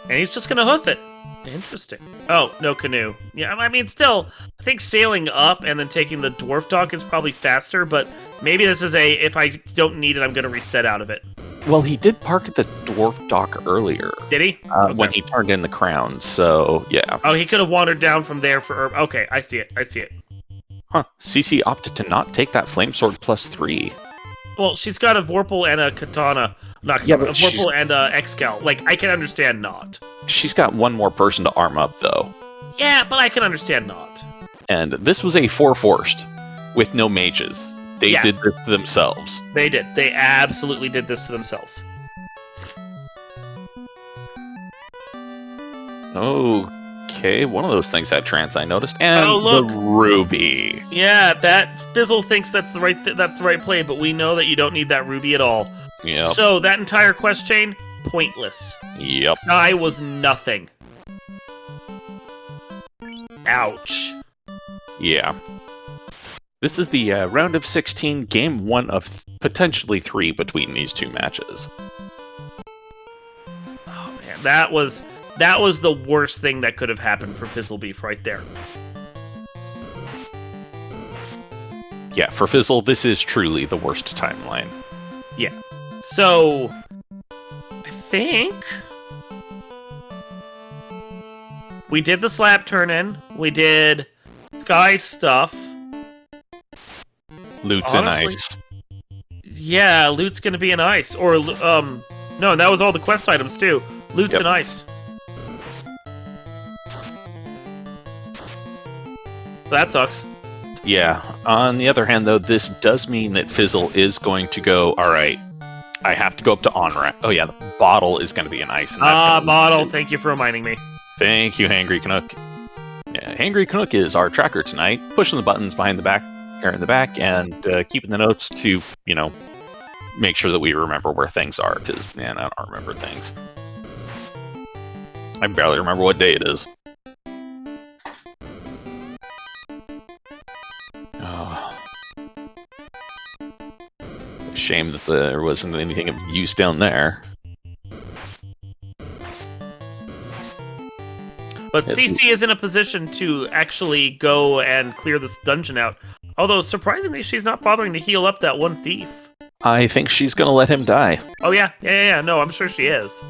And he's just gonna hoof it. Interesting. Oh, no canoe. Yeah, I mean, still, I think sailing up and then taking the dwarf dock is probably faster, but maybe this is if I don't need it, I'm gonna reset out of it. Well, he did park at the dwarf dock earlier. Did he? Okay. When he turned in the crown, so, yeah. Oh, he could have wandered down from there for herb. Okay, I see it. Huh. CC opted to not take that flame sword +3. Well, she's got a Vorpal and a katana. Not katana, a Vorpal and a X-Cal. Like, I can understand not. She's got one more person to arm up, though. Yeah, but I can understand not. And this was a 4-forced, with no mages. They did this to themselves. They did. They absolutely did this to themselves. Okay, one of those things had trance, I noticed. And the ruby. Yeah, that Fizzle thinks that's the right play, but we know that you don't need that ruby at all. Yep. So that entire quest chain, pointless. Yep. Sky was nothing. Ouch. Yeah. This is the round of 16, game 1 of potentially 3 between these two matches. Oh man, that was the worst thing that could have happened for Fizzlebeef right there. Yeah, for Fizzle, this is truly the worst timeline. Yeah. So, I think we did the slap turn-in, we did Sky stuff, Loot's honestly, in ice. Yeah, loot's gonna be in ice. Or, no, that was all the quest items, too. Loot's in ice. That sucks. Yeah. On the other hand, though, this does mean that Fizzle is going to go, alright, I have to go up to on-ramp. Oh, yeah, the bottle is going to be in ice. And that's bottle, thank you for reminding me. Thank you, Hangry Canuck. Yeah, Hangry Canuck is our tracker tonight, pushing the buttons behind the back, or in the back, and keeping the notes to, you know, make sure that we remember where things are, because, man, I don't remember things. I barely remember what day it is. Oh. Shame that there wasn't anything of use down there. But CC is in a position to actually go and clear this dungeon out. Although, surprisingly, she's not bothering to heal up that one thief. I think she's gonna let him die. Oh, yeah. No, I'm sure she is.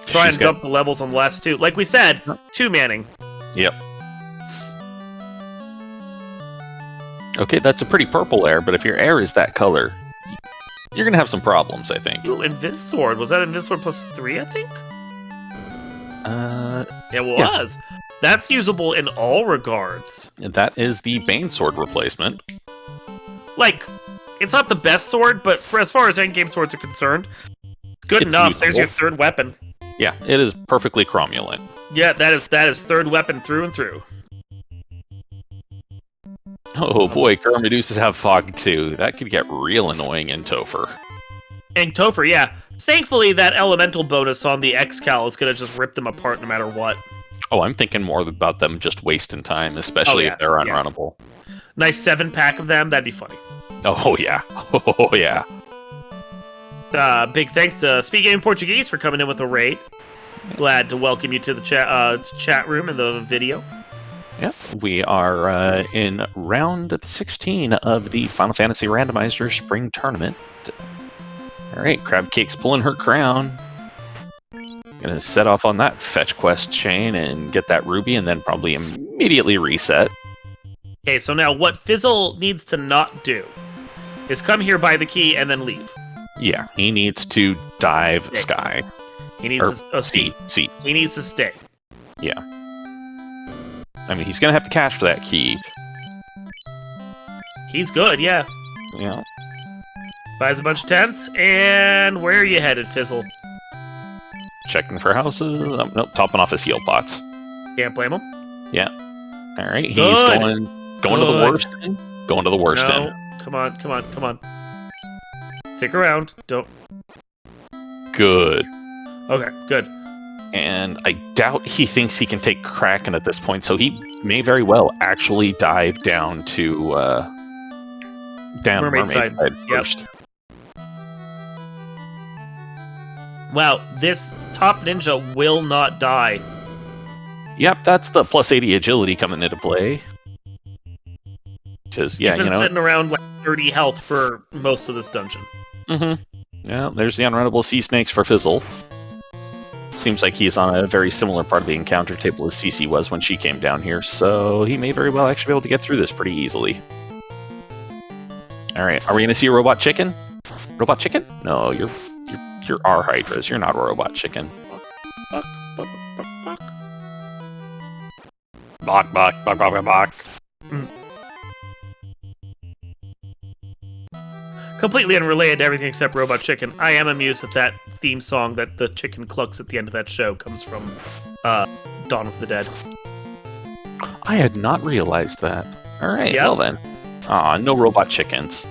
Try and dump the levels on the last two. Like we said, two-manning. Yep. Okay, that's a pretty purple air, but if your air is that color, you're gonna have some problems, I think. Ooh, Invis-Sword. Was that Invis-Sword plus 3, I think? It was. Yeah. That's usable in all regards. That is the Bane Sword replacement. Like, it's not the best sword, but for as far as endgame swords are concerned, good enough. Usable. There's your third weapon. Yeah, it is perfectly cromulent. Yeah, that is third weapon through and through. Oh boy, Medusa's have fog too. That could get real annoying in Topher. In Topher, yeah. Thankfully, that elemental bonus on the X-Cal is going to just rip them apart no matter what. Oh, I'm thinking more about them just wasting time, especially if they're unrunnable. Nice 7-pack of them, that'd be funny. Oh, yeah. Oh, yeah. Big thanks to Speed Game Portuguese for coming in with a raid. Glad to welcome you to the chat room and the video. Yep, we are in round 16 of the Final Fantasy Randomizer Spring Tournament. Alright, Crab Cake's pulling her crown. Gonna set off on that fetch quest chain and get that ruby and then probably immediately reset. Okay, so now what Fizzle needs to not do is come here, buy the key, and then leave. Yeah, he needs to dive Sky. He needs a seat. He needs to stay. Yeah. I mean, he's gonna have to cash for that key. He's good, yeah. Yeah. Buys a bunch of tents, and where are you headed, Fizzle? Checking for houses. Oh, nope, topping off his heal pots. Can't blame him. Yeah. All right, he's going to the worst. Going to the worst end. Come on. Stick around. Don't. Good. Okay, good. And I doubt he thinks he can take Kraken at this point, so he may very well actually dive down to Mermaid side first. Yep. Wow, this top ninja will not die. Yep, that's the plus 80 agility coming into play. Because, yeah, he's been sitting around like 30 health for most of this dungeon. Mm-hmm. Yeah, there's the unrunnable sea snakes for Fizzle. Seems like he's on a very similar part of the encounter table as Cece was when she came down here, so he may very well actually be able to get through this pretty easily. Alright, are we going to see a robot chicken? Robot chicken? No, you're our Hydras. You're not a robot chicken. Bok. Completely unrelated to everything except Robot Chicken. I am amused that that theme song that the chicken clucks at the end of that show comes from Dawn of the Dead. I had not realized that. Alright, well then. Aw, no robot chickens.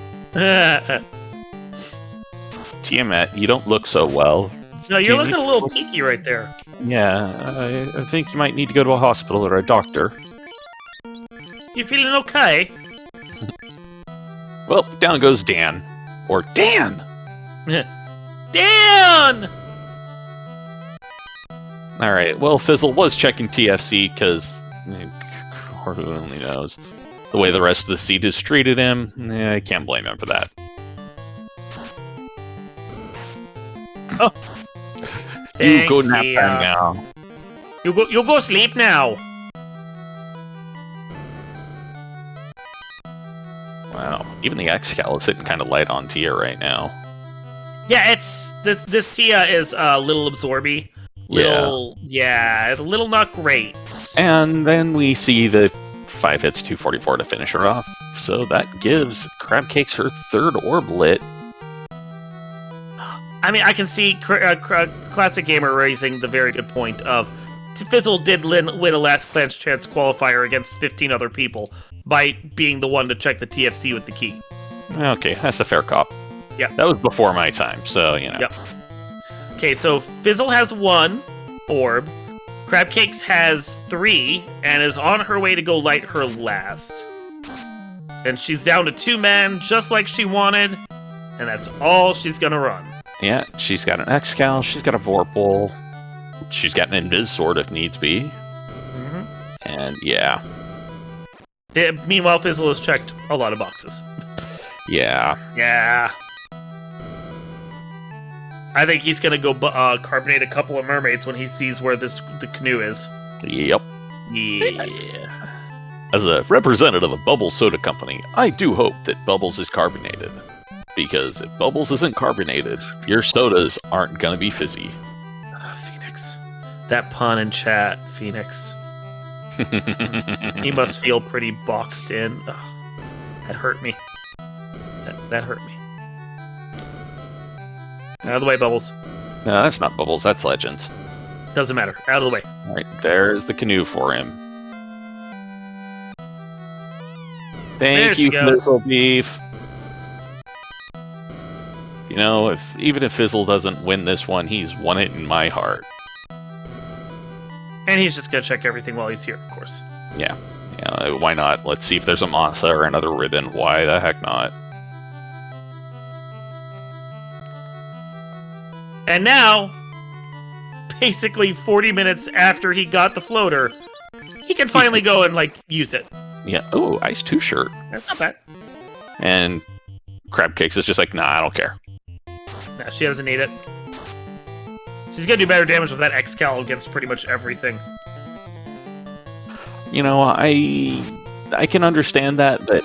Tiamat, you don't look so well. No, you're looking a little peaky right there. Yeah, I think you might need to go to a hospital or a doctor. You feeling okay? Well, down goes Dan. Or Dan! Dan! Alright, well, Fizzle was checking TFC, because who only knows. The way the rest of the seed has treated him, I can't blame him for that. Oh! You go nap time now. You go sleep now. Even the X-Cal is hitting kind of light on Tia right now. Yeah, this Tia is a little absorby. A little not great. And then we see the 5 hits, 244 to finish her off. So that gives Crabcakes her third orb lit. I mean, I can see Classic Gamer raising the very good point of Fizzle did win a last chance qualifier against 15 other people by being the one to check the TFC with the key. Okay, that's a fair cop. Yeah. That was before my time, so, you know. Yep. Okay, so Fizzle has 1 orb, Crabcakes has 3, and is on her way to go light her last. And she's down to 2 men, just like she wanted, and that's all she's gonna run. Yeah, she's got an X-Cal, she's got a Vorpal, she's got an Invis Sword if needs be. Mm-hmm. And yeah. Meanwhile, Fizzle has checked a lot of boxes. Yeah. Yeah. I think he's gonna go carbonate a couple of mermaids when he sees where the canoe is. Yep. Yeah. As a representative of Bubbles Soda Company, I do hope that Bubbles is carbonated. Because if Bubbles isn't carbonated, your sodas aren't gonna be fizzy. Phoenix. That pun in chat, Phoenix. He must feel pretty boxed in. Ugh, that hurt me. That hurt me. Out of the way, Bubbles. No, that's not Bubbles, that's Legends. Doesn't matter. Out of the way. Alright, there's the canoe for him. Thank you, FizzleBeef. You know, even if Fizzle doesn't win this one, he's won it in my heart. And he's just gonna check everything while he's here, of course. Yeah. Why not? Let's see if there's a Masa or another ribbon. Why the heck not? And now, basically 40 minutes after he got the floater, he can finally go and, use it. Yeah. Oh, Ice 2 shirt. That's not bad. And Crabcakes is just like, nah, I don't care. Nah, she doesn't need it. She's gonna do better damage with that X-Cal against pretty much everything. You know, I can understand that, but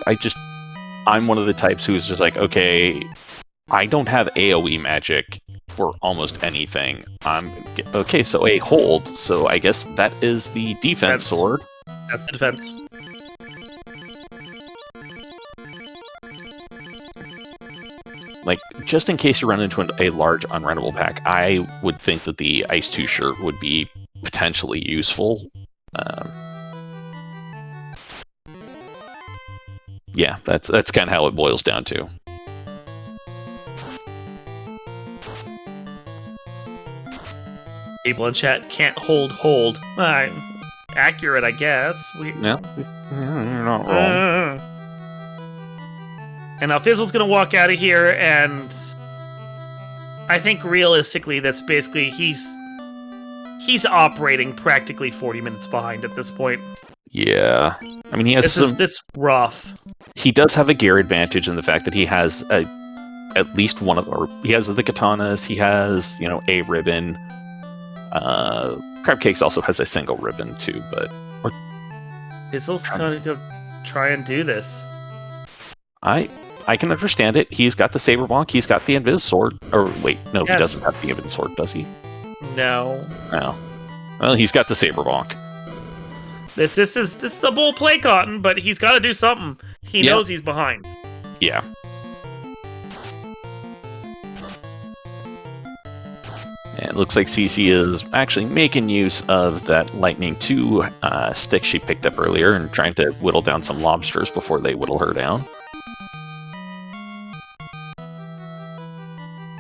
I'm one of the types who's just like, okay, I don't have AoE magic for almost anything. Okay, so a hold, so I guess that is the defense sword. That's the defense. Just in case you run into a large unrunnable pack, I would think that the Ice 2 shirt would be potentially useful. Yeah, that's kind of how it boils down to. People in chat can't hold. Accurate, I guess. No, you're not wrong. And now Fizzle's gonna walk out of here, and I think realistically, that's basically he's operating practically 40 minutes behind at this point. Yeah, I mean he has this rough. He does have a gear advantage in the fact that he has at least one of, or he has the katanas. He has a ribbon. Crabcakes also has a single ribbon too, but Fizzle's gonna go try and do this. I can understand it. He's got the saber bonk. He's got the invis sword. Or wait, no, yes. He doesn't have the invis sword, does he? No. No. Well, he's got the saber bonk. This is the bull play, Cotton, but he's got to do something. He knows he's behind. Yeah. And it looks like Cece is actually making use of that Lightning 2 stick she picked up earlier and trying to whittle down some lobsters before they whittle her down.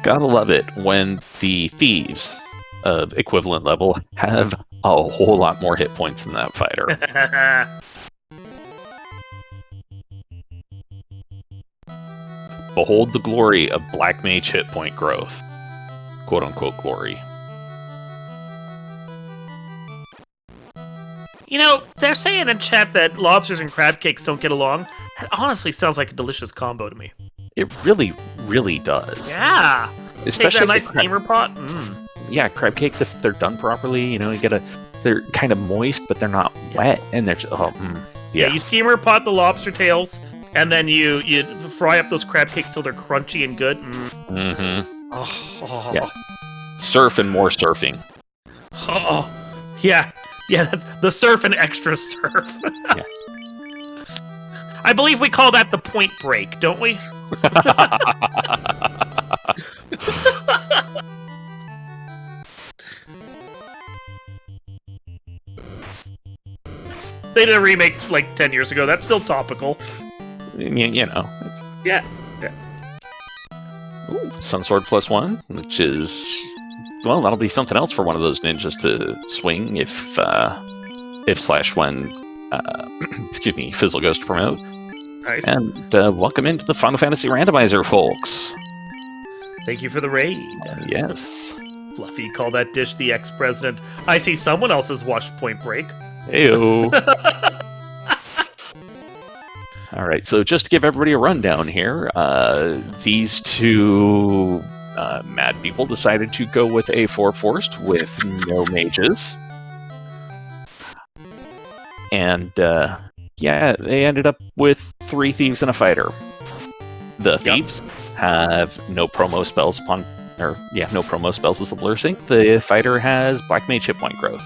Gotta love it when the thieves of equivalent level have a whole lot more hit points than that fighter. Behold the glory of Black Mage hit point growth. Quote-unquote glory. They're saying in chat that lobsters and crab cakes don't get along. That honestly sounds like a delicious combo to me. It really, really does. Yeah. Especially take that nice steamer pot. Yeah, crab cakes, if they're done properly, they're kind of moist, but they're not wet, and they're just, Yeah, you steamer pot the lobster tails, and then you fry up those crab cakes till they're crunchy and good. Yeah. Surf and more surfing. Yeah, that's the surf and extra surf. Yeah. I believe we call that the point break, don't we? They did a remake like 10 years ago. That's still topical. You know. Yeah. Ooh, Sunsword +1, which is... Well, that'll be something else for one of those ninjas to swing if /when, excuse me, Fizzle goes to promote. Nice. And welcome into the Final Fantasy Randomizer, folks. Thank you for the raid. Yes. Fluffy, call that dish the ex-president. I see someone else has watched Point Break. Heyo. All right, so just to give everybody a rundown here, these two mad people decided to go with a 4-forced with no mages. And, yeah, they ended up with 3 thieves and a fighter. The thieves have no promo spells no promo spells as a blur sync. The fighter has Black Mage hit point growth.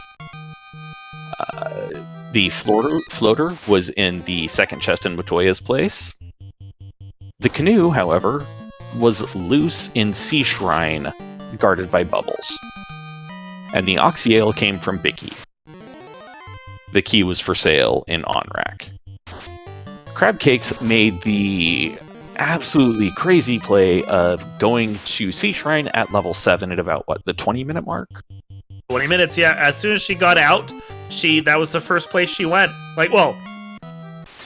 The floater was in the second chest in Matoya's place. The canoe, however, was loose in Sea Shrine, guarded by bubbles. And the Oxyale came from Bicky. The key was for sale in On-Rack. Crab Cakes made the absolutely crazy play of going to Sea Shrine at level 7 at about, the 20-minute mark? 20 minutes, yeah. As soon as she got out, that was the first place she went.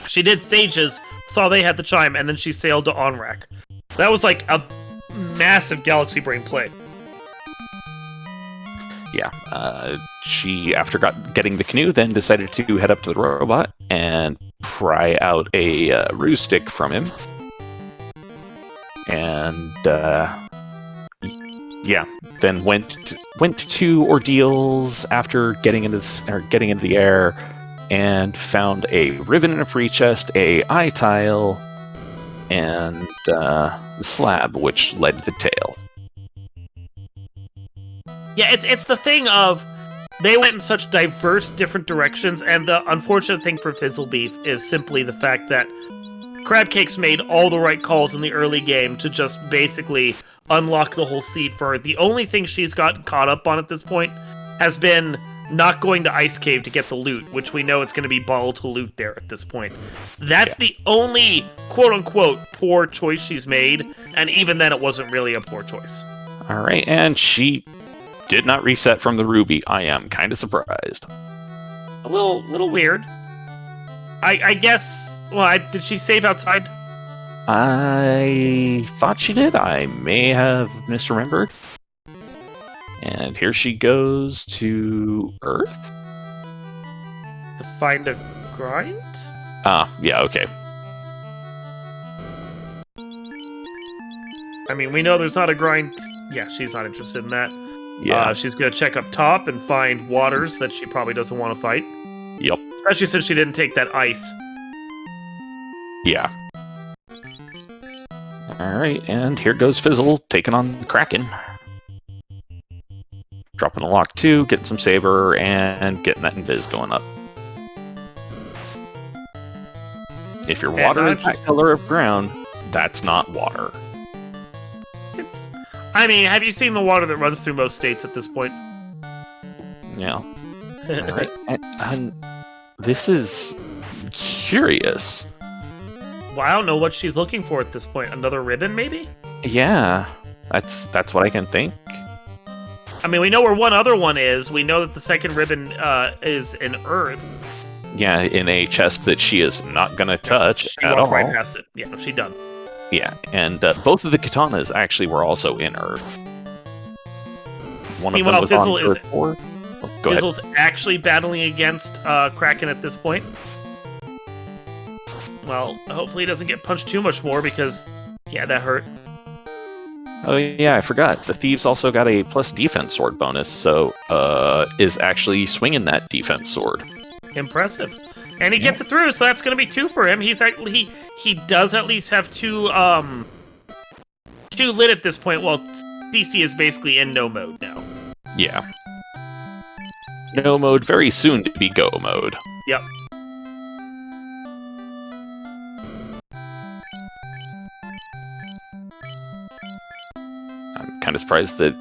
She did stages, saw they had the chime, and then she sailed to On-Rack. That was like a massive Galaxy Brain play. Yeah, she, after getting the canoe, then decided to head up to the robot and pry out a ruse stick from him. And, yeah, then went to Ordeals after getting into the air, and found a ribbon in a free chest, a eye tile, and the slab, which led to the tail. Yeah, it's the thing of they went in such diverse different directions, and the unfortunate thing for Fizzlebeef is simply the fact that Crab Cakes made all the right calls in the early game to just basically unlock the whole seed for her. The only thing she's gotten caught up on at this point has been not going to Ice Cave to get the loot, which we know it's going to be ball to loot there at this point. That's the only quote-unquote poor choice she's made, and even then it wasn't really a poor choice. All right, and she did not reset from the ruby. I am kind of surprised. A little weird. I guess... Well, did she save outside? I thought she did. I may have misremembered. And here she goes to Earth? To find a grind? Ah, yeah, okay. I mean, we know there's not a grind. Yeah, she's not interested in that. Yeah. She's going to check up top and find waters that she probably doesn't want to fight. Yep. Especially since she didn't take that ice. Yeah. Alright, and here goes Fizzle, taking on the Kraken. Dropping a lock 2, getting some Saber, and getting that Invis going up. If your water is that color of ground, that's not water. I mean, have you seen the water that runs through most states at this point? Yeah. Alright, and this is curious. Well, I don't know what she's looking for at this point. Another ribbon, maybe? Yeah, that's what I can think. I mean, we know where one other one is. We know that the second ribbon is in Earth. Yeah, in a chest that she is not going to touch at all. Right past it. Yeah, she done. Yeah, and both of the katanas actually were also in Earth. One of them was Fizzle on Earth 4. Fizzle's actually battling against Kraken at this point. Well, hopefully he doesn't get punched too much more because, yeah, that hurt. Oh yeah, I forgot. The Thieves also got a plus defense sword bonus, so is actually swinging that defense sword. Impressive. And he gets it through, so that's going to be 2 for him. He does at least have 2 lit at this point. Well, CC is basically in no mode now. Yeah. No mode, very soon to be go mode. Yep. I'm kind of surprised that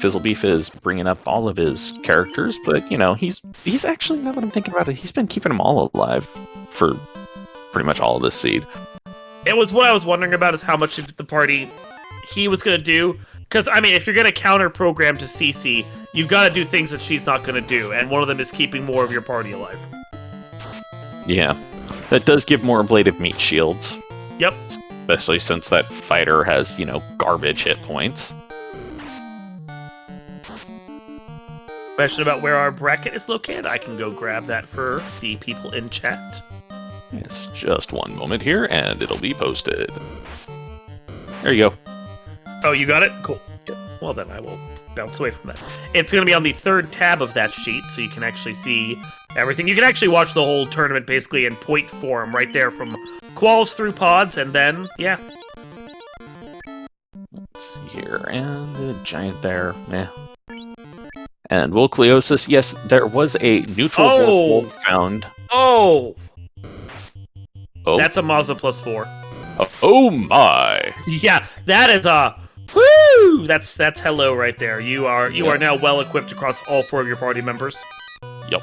Fizzlebeef is bringing up all of his characters, but, you know, he's actually, now that I'm thinking about it, he's been keeping them all alive for pretty much all of this seed. It was what I was wondering about, is how much of the party he was going to do. Because, I mean, if you're going to counter-program to CC, you've got to do things that she's not going to do, and one of them is keeping more of your party alive. Yeah. That does give more ablative meat shields. Yep. Especially since that fighter has, you know, garbage hit points. Question about where our bracket is located. I can go grab that for the people in chat. It's just one moment here, and it'll be posted. There you go. Oh, you got it? Cool. Yep. Well, then I will bounce away from that. It's going to be on the 3rd tab of that sheet, so you can actually see everything. You can actually watch the whole tournament, basically, in point form, right there, from quals through pods, and then, yeah. Let's see here, and the giant there, meh. And Wilcleosis, yes, there was a neutral Vorpal found. Oh! Oh. That's a Mazda +4. Oh my! Yeah, that is a woo! That's hello right there. You are now well equipped across all 4 of your party members. Yep.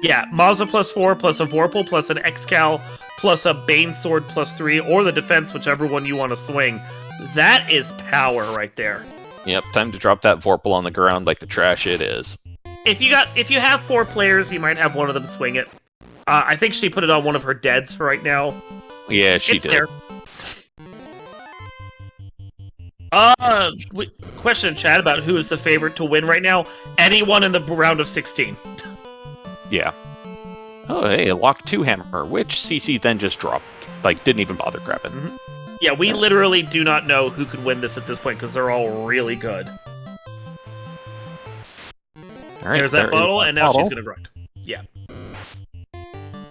Yeah, Mazda +4 plus a Vorpal plus an Excal plus a Bane Sword +3, or the defense, whichever one you want to swing. That is power right there. Yep, time to drop that Vorpal on the ground like the trash it is. If you have 4 players, you might have one of them swing it. I think she put it on one of her deads for right now. Yeah, she did. There. Question in chat about who is the favorite to win right now. Anyone in the round of 16. Yeah. Oh, hey, a Lock 2 hammer, which CC then just dropped. Like, didn't even bother grabbing. Mm-hmm. Yeah, we literally do not know who could win this at this point, because they're all really good. All right, there's that bottle, and now she's going to grind. Yeah.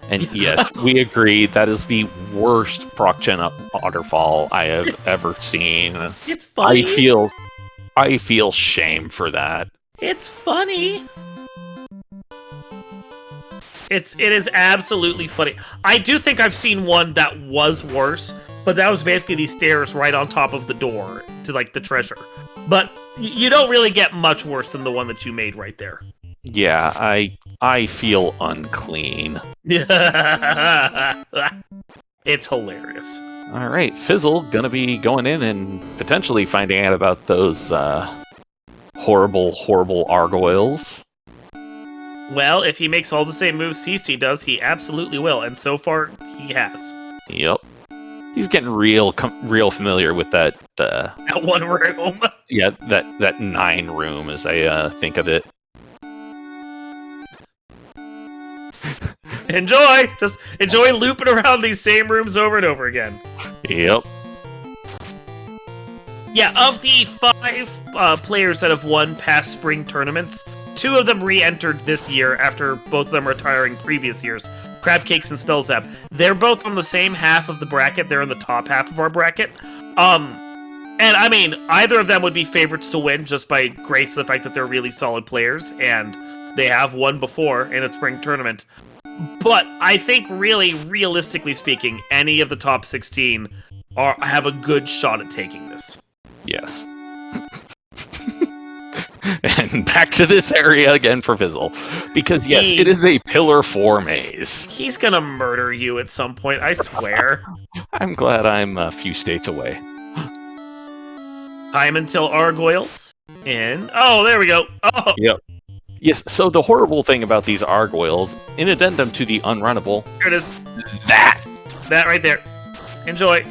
And yes, we agree, that is the worst proc-gen waterfall I have ever seen. It's funny. I feel shame for that. It's funny. It is absolutely funny. I do think I've seen one that was worse, but that was basically these stairs right on top of the door to, like, the treasure. But you don't really get much worse than the one that you made right there. Yeah, I feel unclean. It's hilarious. All right, Fizzle gonna be going in and potentially finding out about those horrible, horrible gargoyles. Well, if he makes all the same moves CC does, he absolutely will, and so far he has. Yep, he's getting real familiar with that. That one room. Yeah, that 9 room, as I think of it. Enjoy! Just enjoy looping around these same rooms over and over again. Yep. Yeah, of the 5 players that have won past spring tournaments, 2 of them re-entered this year after both of them retiring previous years. Crabcakes and Spellzap. They're both on the same half of the bracket. They're in the top half of our bracket. And I mean, either of them would be favorites to win just by grace of the fact that they're really solid players, and they have won before in a spring tournament. But I think really, realistically speaking, any of the top 16 have a good shot at taking this. Yes. And back to this area again for Fizzle. Because yes, it is a Pillar 4 maze. He's gonna murder you at some point, I swear. I'm glad I'm a few states away. Time until Gargoyles. Oh, there we go. Oh. Yep. Yes, so the horrible thing about these gargoyles, in addendum to the unrunnable... Here it is. That right there. Enjoy.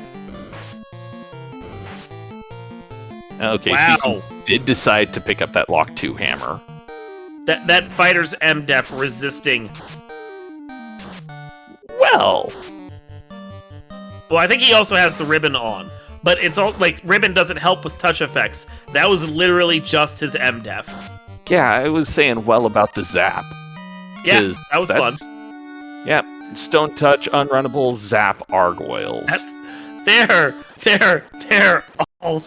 Okay, wow. CC did decide to pick up that Lock 2 hammer. That fighter's MDef resisting. Well, I think he also has the ribbon on. But it's all like, ribbon doesn't help with touch effects. That was literally just his MDef. Yeah, I was saying well about the zap. Yeah, that was fun. Yeah, Stone Touch, Unrunnable, Zap, Gargoyles. They're all...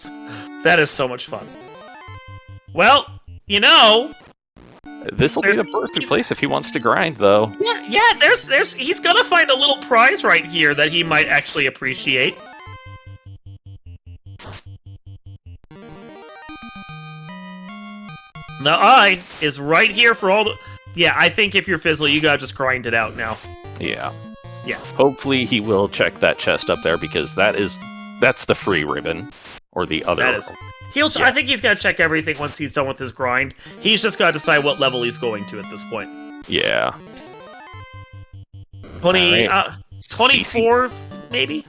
That is so much fun. Well, you know... This will be the perfect place if he wants to grind, though. Yeah, there's he's gonna find a little prize right here that he might actually appreciate. The eye is right here for all the... Yeah, I think if you're Fizzle, you gotta just grind it out now. Yeah. Yeah. Hopefully he will check that chest up there, because that's the free ribbon. Or the other. That is. I think he's gonna check everything once he's done with his grind. He's just gotta decide what level he's going to at this point. Yeah. 24, maybe?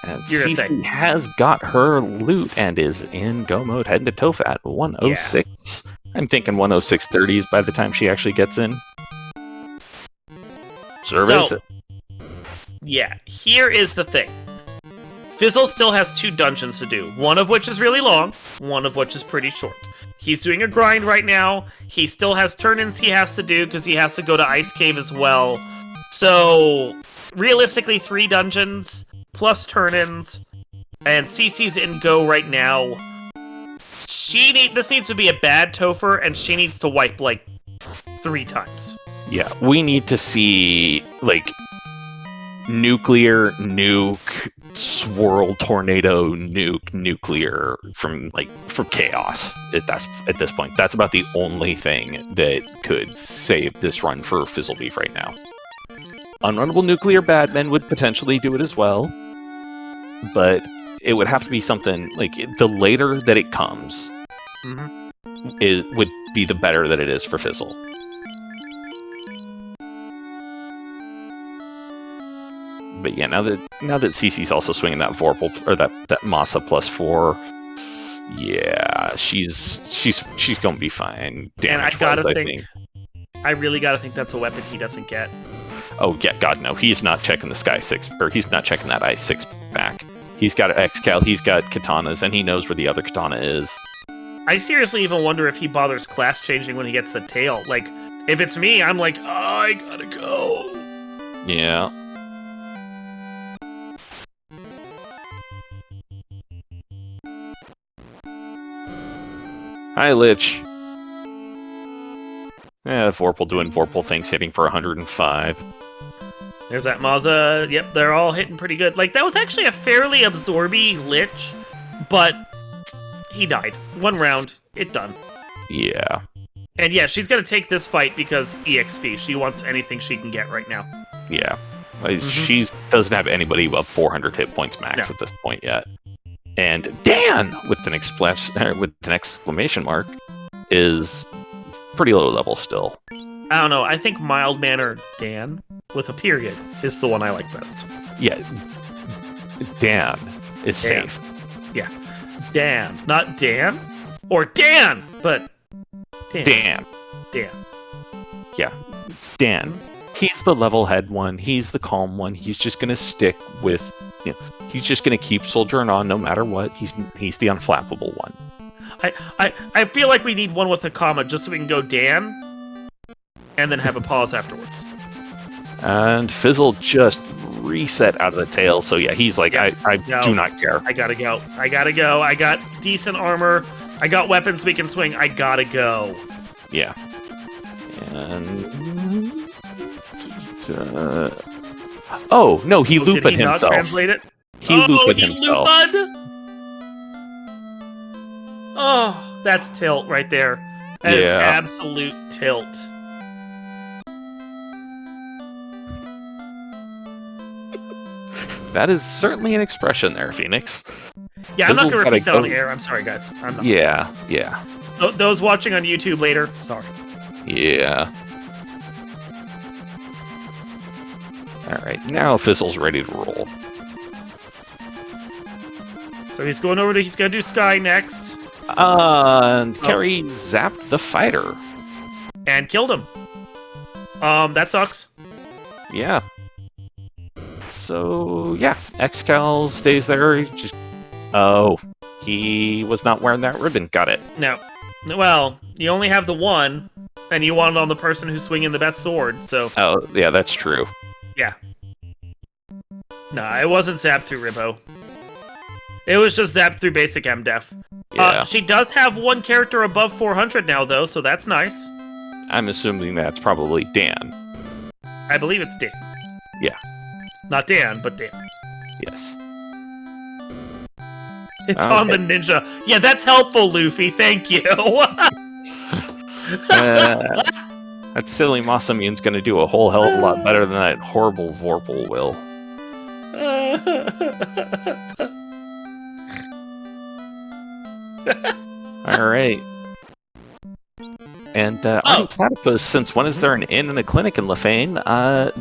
And Cece has got her loot and is in go mode, heading to Toph at 106. Yeah. I'm thinking 106.30s by the time she actually gets in. Surveys it. Yeah, here is the thing. Fizzle still has 2 dungeons to do, one of which is really long, one of which is pretty short. He's doing a grind right now. He still has turn-ins he has to do because he has to go to Ice Cave as well. So, realistically, 3 dungeons plus turn-ins, and Cece's in go right now. This needs to be a bad Topher, and she needs to wipe, like, 3 times. Yeah, we need to see, like, nuclear, nuke, swirl, tornado, nuke, nuclear from chaos. At this point, that's about the only thing that could save this run for Fizzlebeef right now. Unrunnable nuclear badmen would potentially do it as well, but it would have to be something like the later that it comes, it would be the better that it is for Fizzle. But yeah, now that Cece's also swinging that Vorpal or that Masa +4, yeah, she's gonna be fine. And I gotta think, I really gotta think that's a weapon he doesn't get. Oh yeah, God no, he's not checking the Sky 6, or he's not checking that Ice 6 back. He's got an X-Cal, he's got katanas, and he knows where the other katana is. I seriously even wonder if he bothers class changing when he gets the tail. Like, if it's me, I'm like, oh, I gotta go. Yeah. Hi, Lich. Yeah, Vorpal doing Vorpal things, hitting for 105. There's that Mazza. Yep, they're all hitting pretty good. Like, that was actually a fairly absorby Lich, but he died. 1 round, it done. Yeah. And yeah, she's gonna take this fight because EXP. She wants anything she can get right now. Yeah. She doesn't have anybody above 400 hit points max at this point yet. And Dan, with an exclamation mark, is pretty low level still. I don't know. I think mild-mannered Dan, with a period, is the one I like best. Yeah. Dan is safe. Yeah. Dan. Not Dan. Or Dan, but Dan. Dan. Yeah. Dan. He's the level-head one. He's the calm one. He's just going to stick with... he's just going to keep soldiering on no matter what. He's the unflappable one. I feel like we need one with a comma just so we can go Dan, and then have a pause afterwards. And Fizzle just reset out of the tail, so yeah, he's like, I do not care. I gotta go. I got decent armor. I got weapons we can swing. I gotta go. Yeah. And... oh, no, he looped did he himself. Not translate it? He looped himself. Oh, that's tilt right there. That is absolute tilt. That is certainly an expression there, Phoenix. Yeah, I'm not going to repeat that on the air. I'm sorry, guys. I'm not. Yeah. Those watching on YouTube later, sorry. Yeah. Alright, now Fizzle's ready to roll. So he's going over to... He's going to do Sky next. Carrie zapped the fighter. And killed him. That sucks. Yeah. So, yeah. X-Cal stays there. He was not wearing that ribbon. Got it. No. Well, you only have the one. And you want it on the person who's swinging the best sword, so... Oh, yeah, that's true. Yeah. Nah, it wasn't zapped through Ribbo. It was just zapped through basic MDef. Yeah. She does have one character above 400 now, though, so that's nice. I'm assuming that's probably Dan. I believe it's Dan. Yeah. Not Dan, but Dan. Yes. It's on the ninja. Yeah, that's helpful, Luffy. Thank you. That silly Masamune's gonna do a whole hell of a lot better than that horrible Vorpal will. Alright. And Artie Platypus, since when is there an inn and a clinic in Lefane?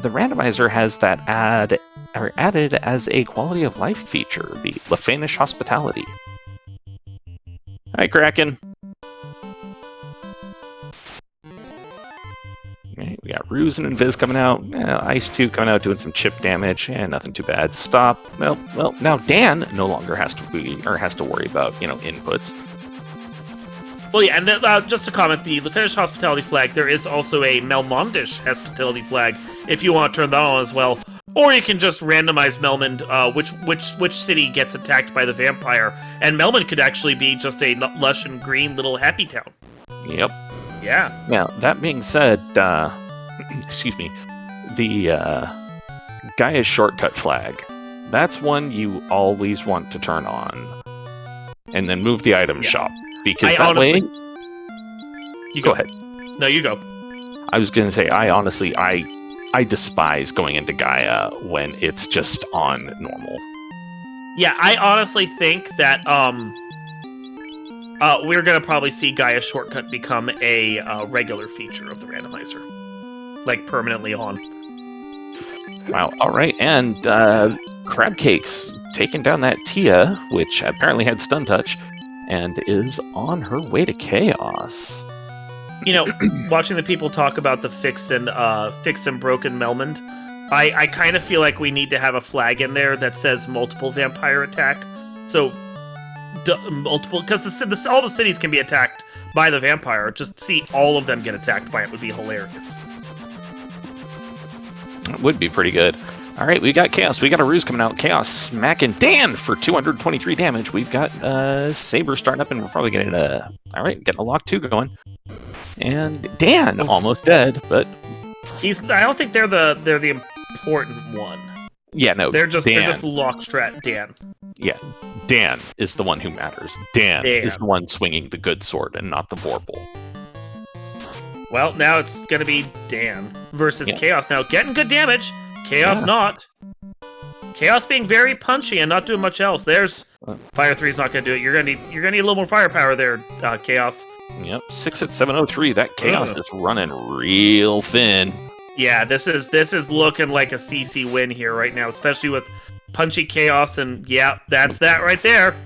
The randomizer has that added as a quality of life feature, the Lefanish hospitality. Hi, Kraken. Okay, we got Ruse and Invis coming out. Ice 2 coming out doing some chip damage, and nothing too bad. Stop. Well, now Dan no longer has to worry about inputs. Well, yeah, and just to comment, the Finnish hospitality flag, there is also a Melmondish hospitality flag, if you want to turn that on as well. Or you can just randomize Melmond, which city gets attacked by the vampire. And Melmond could actually be just a lush and green little happy town. Yep. Yeah. Now, that being said, excuse me, the Gaia's shortcut flag, that's one you always want to turn on. And then move the item shop. Because way... You go ahead. No, you go. I was going to say, I despise going into Gaia when it's just on normal. Yeah, I honestly think that we're going to probably see Gaia Shortcut become a regular feature of the randomizer. Like, permanently on. Wow, alright, and Crab Cakes taking down that Tia, which apparently had Stun Touch, and is on her way to Chaos. Watching the people talk about the fixed and broken Melmond, I kind of feel like we need to have a flag in there that says multiple vampire attack. So, multiple, because all the cities can be attacked by the vampire. Just see all of them get attacked by it would be hilarious. That would be pretty good. All right, we got Chaos. We got a Ruse coming out. Chaos smacking Dan for 223 damage. We've got Saber starting up, and we're probably getting getting a lock 2 going. And Dan almost dead, but I don't think they're the important one. Yeah, no, they're just lock strat Dan. Yeah, Dan is the one who matters. Dan is the one swinging the good sword, and not the Vorpal. Well, now it's gonna be Dan versus Chaos. Now getting good damage. Chaos not. Chaos being very punchy and not doing much else. There's Fire 3's not gonna do it. You're gonna need a little more firepower there, Chaos. Yep, 6 at 703. That Chaos is running real thin. Yeah, this is looking like a CC win here right now, especially with punchy Chaos, and yeah, that's that right there.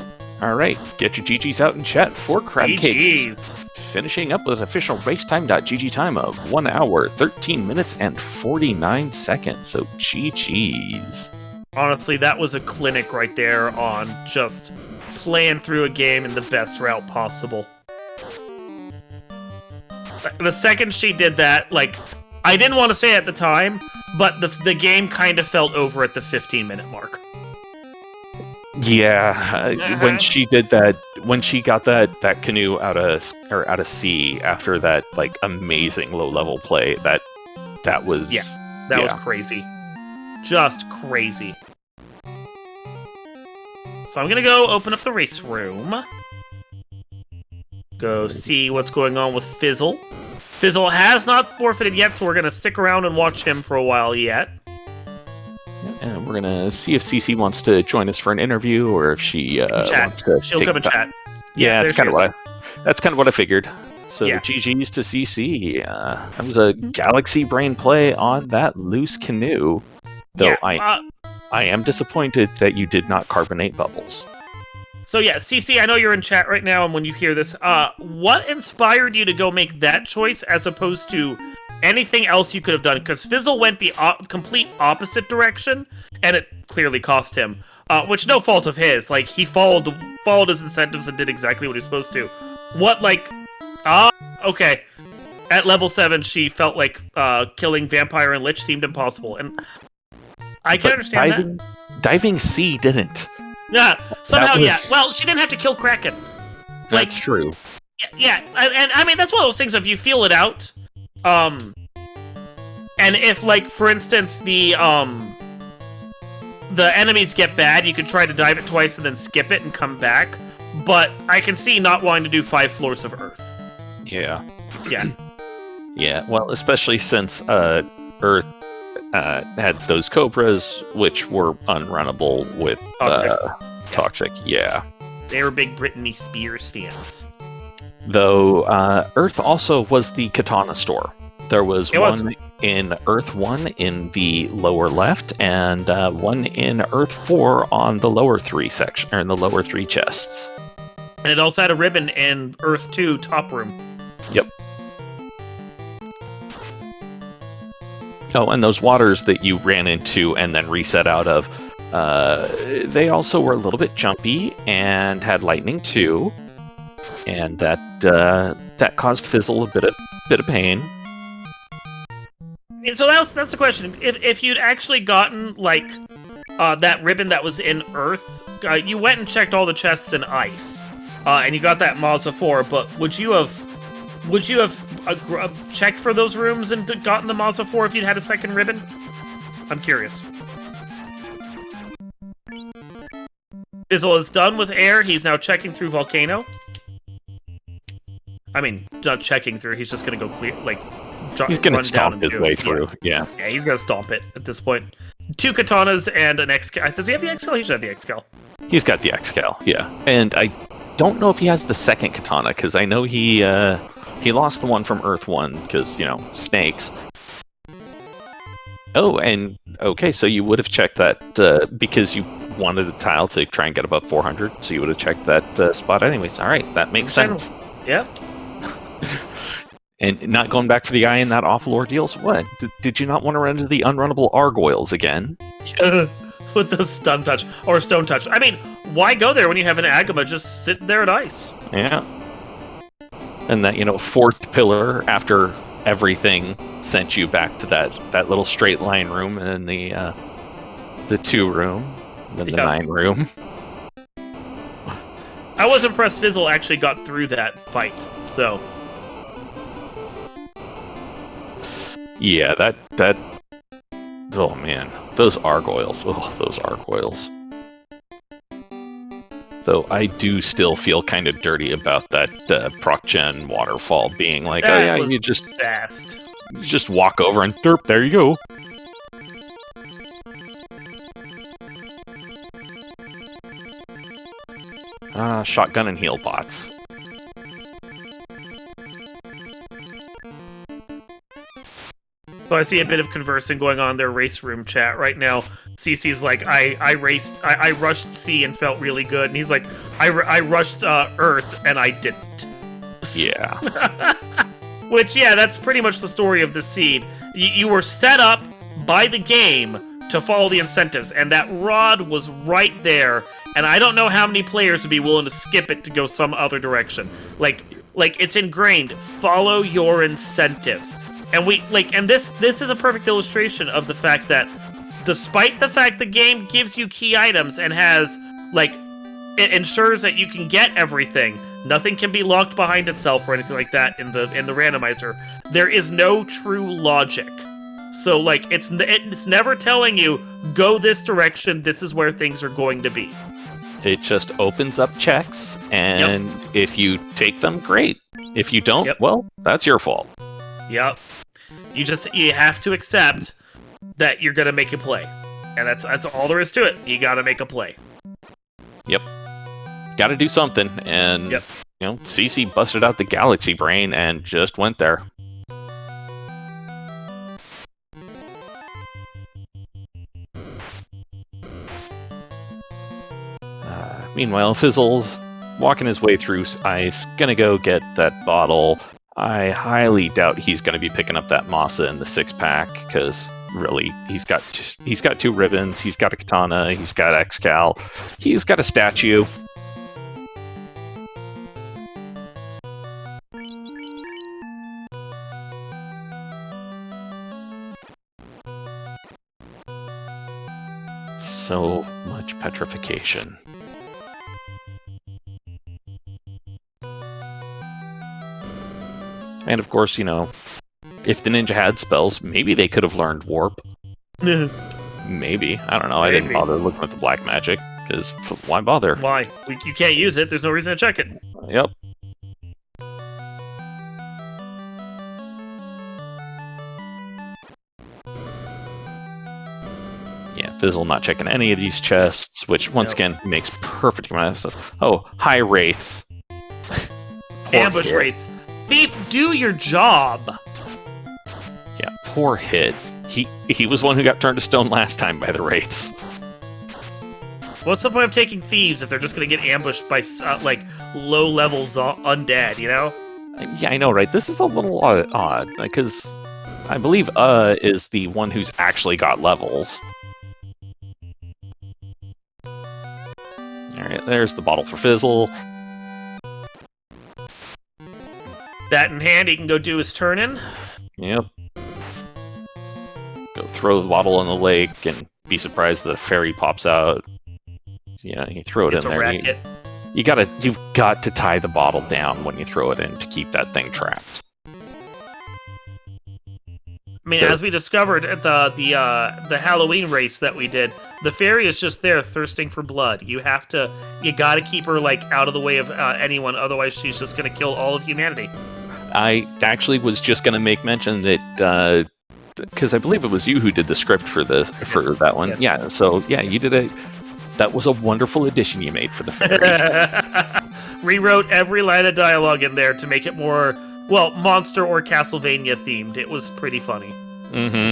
All right, get your GGs out in chat for Crab Cakes. GGs. Finishing up with an official racetime.gg time of 1 hour, 13 minutes, and 49 seconds. So GGs. Honestly, that was a clinic right there on just playing through a game in the best route possible. The second she did that, like, I didn't want to say it at the time, but the game kind of felt over at the 15-minute mark. Yeah, when she did that, when she got that canoe out of sea after that like amazing low level play, that was was crazy, just crazy. So I'm gonna go open up the race room, go see what's going on with Fizzle. Fizzle has not forfeited yet, so we're gonna stick around and watch him for a while yet. And we're gonna see if CC wants to join us for an interview, or if she wants to. She'll come and chat. Yeah, that's kind of what I figured. So GG's to CC. That was a Galaxy Brain play on that loose canoe. Though I am disappointed that you did not carbonate bubbles. So yeah, CC, I know you're in chat right now, and when you hear this, what inspired you to go make that choice as opposed to anything else you could have done? Because Fizzle went the complete opposite direction, and it clearly cost him. Which no fault of his. Like, he followed his incentives and did exactly what he was supposed to. What, like... okay. at level 7, she felt like killing Vampire and Lich seemed impossible, and I can understand that. Diving C didn't. Yeah, somehow, was... yeah. Well, she didn't have to kill Kraken. That's true. Yeah, and I mean, that's one of those things, if you feel it out, and if, like, for instance, the enemies get bad, you could try to dive it twice and then skip it and come back, but I can see not wanting to do 5 floors of Earth. Yeah. Yeah. Yeah, well, especially since Earth had those cobras, which were unrunnable with Toxic. Yeah. They were big Brittany Spears fans. Though Earth also was the katana store. There was one in Earth 1 in the lower left, and one in Earth 4 on the lower 3 section, or in the lower 3 chests. And it also had a ribbon in Earth 2 top room. Yep. Oh, and those waters that you ran into and then reset out of, they also were a little bit jumpy and had lightning too, and that caused Fizzle a bit of pain. And so that's the question. If you'd actually gotten like that ribbon that was in Earth, you went and checked all the chests in Ice, and you got that Mazda 4. But would you have checked for those rooms and gotten the Mazda 4 if you'd had a second ribbon? I'm curious. Fizzle is done with air. He's now checking through Volcano. I mean, not checking through. He's just gonna go clear, like. He's gonna stomp his way through. Yeah. Yeah, he's gonna stomp it at this point. 2 katanas and an X-Cal. Does he have the X-Cal? He should have the X-Cal. He's got the X-Cal. Yeah, and I don't know if he has the second katana because I know he lost the one from Earth 1 because snakes. Oh, and okay, so you would have checked that because you wanted a tile to try and get above 400, so you would have checked that spot anyways. All right, that makes sense. Yep. And not going back for the eye in that awful ordeals? What? Did you not want to run into the unrunnable gargoyles again? With the stun touch or stone touch. I mean, why go there when you have an Agama just sitting there at Ice? Yeah. And that, 4th pillar after everything sent you back to that little straight line room and then the 2 room, then the 9 room. I was impressed Fizzle actually got through that fight, so... Yeah, that... Oh, man. Those Argoyles. Oh, those Argoyles. Though I do still feel kind of dirty about that proc-gen waterfall being like, that oh yeah, was you just... fast. You just walk over and derp, there you go. Shotgun and heal bots. So I see a bit of conversing going on in their race room chat right now. CC's like, I rushed C and felt really good, and he's like, I rushed Earth and I didn't. Yeah. Which, yeah, that's pretty much the story of the seed. You were set up by the game to follow the incentives, and that rod was right there, and I don't know how many players would be willing to skip it to go some other direction. Like it's ingrained. Follow your incentives. And this is a perfect illustration of the fact that despite the fact the game gives you key items and has, it ensures that you can get everything, nothing can be locked behind itself or anything like that in the randomizer. There is no true logic. So, it's never telling you, go this direction, this is where things are going to be. It just opens up checks, and if you take them, great. If you don't, well, that's your fault. Yep. You have to accept that you're gonna make a play. And that's all there is to it. You gotta make a play. Yep. Gotta do something, and CC busted out the galaxy brain and just went there. Meanwhile, Fizzle's walking his way through ice, gonna go get that bottle. I highly doubt he's gonna be picking up that Masa in the 6-pack, because really, he's got 2 ribbons, he's got a katana, he's got X-Cal, he's got a statue. So much petrification. And of course, you know, if the ninja had spells, maybe they could have learned warp. Maybe. I don't know. I didn't bother looking at the black magic, because why bother? Why? You can't use it. There's no reason to check it. Yep. Yeah, Fizzle not checking any of these chests, which once again makes perfect amount of sense. Oh, high rates. Ambush rates. Thief, do your job. Yeah, poor hit. He was one who got turned to stone last time by the wraiths. What's the point of taking thieves if they're just going to get ambushed by like low levels undead? You know? Yeah, I know, right? This is a little odd because I believe is the one who's actually got levels. All right, there's the bottle for Fizzle. That in hand, he can go do his turn in. Yep. Go throw the bottle in the lake and be surprised the fairy pops out. Yeah, you throw it in there. Racket. You've got to tie the bottle down when you throw it in to keep that thing trapped. I mean, as we discovered at the Halloween race that we did, the fairy is just there thirsting for blood. You gotta keep her like out of the way of anyone, otherwise she's just gonna kill all of humanity. I actually was just gonna make mention that because I believe it was you who did the script for that one. Yes. Yeah, so yeah, you did it. That was a wonderful addition you made for the fairy. Rewrote every line of dialogue in there to make it more, well, monster or Castlevania themed. It was pretty funny. Mm-hmm.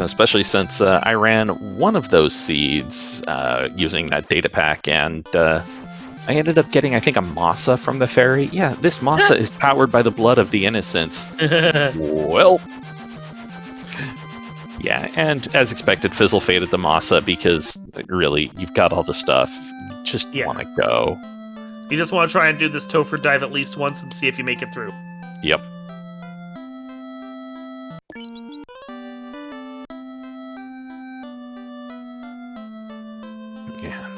Especially since I ran one of those seeds using that data pack, and I ended up getting, I think, a Masa from the fairy. Yeah, this Masa is powered by the blood of the innocents. Well... Yeah, and as expected, Fizzle faded the Masa because, really, you've got all the stuff. You just want to go. You just want to try and do this Topher dive at least once and see if you make it through. Yep. Yeah.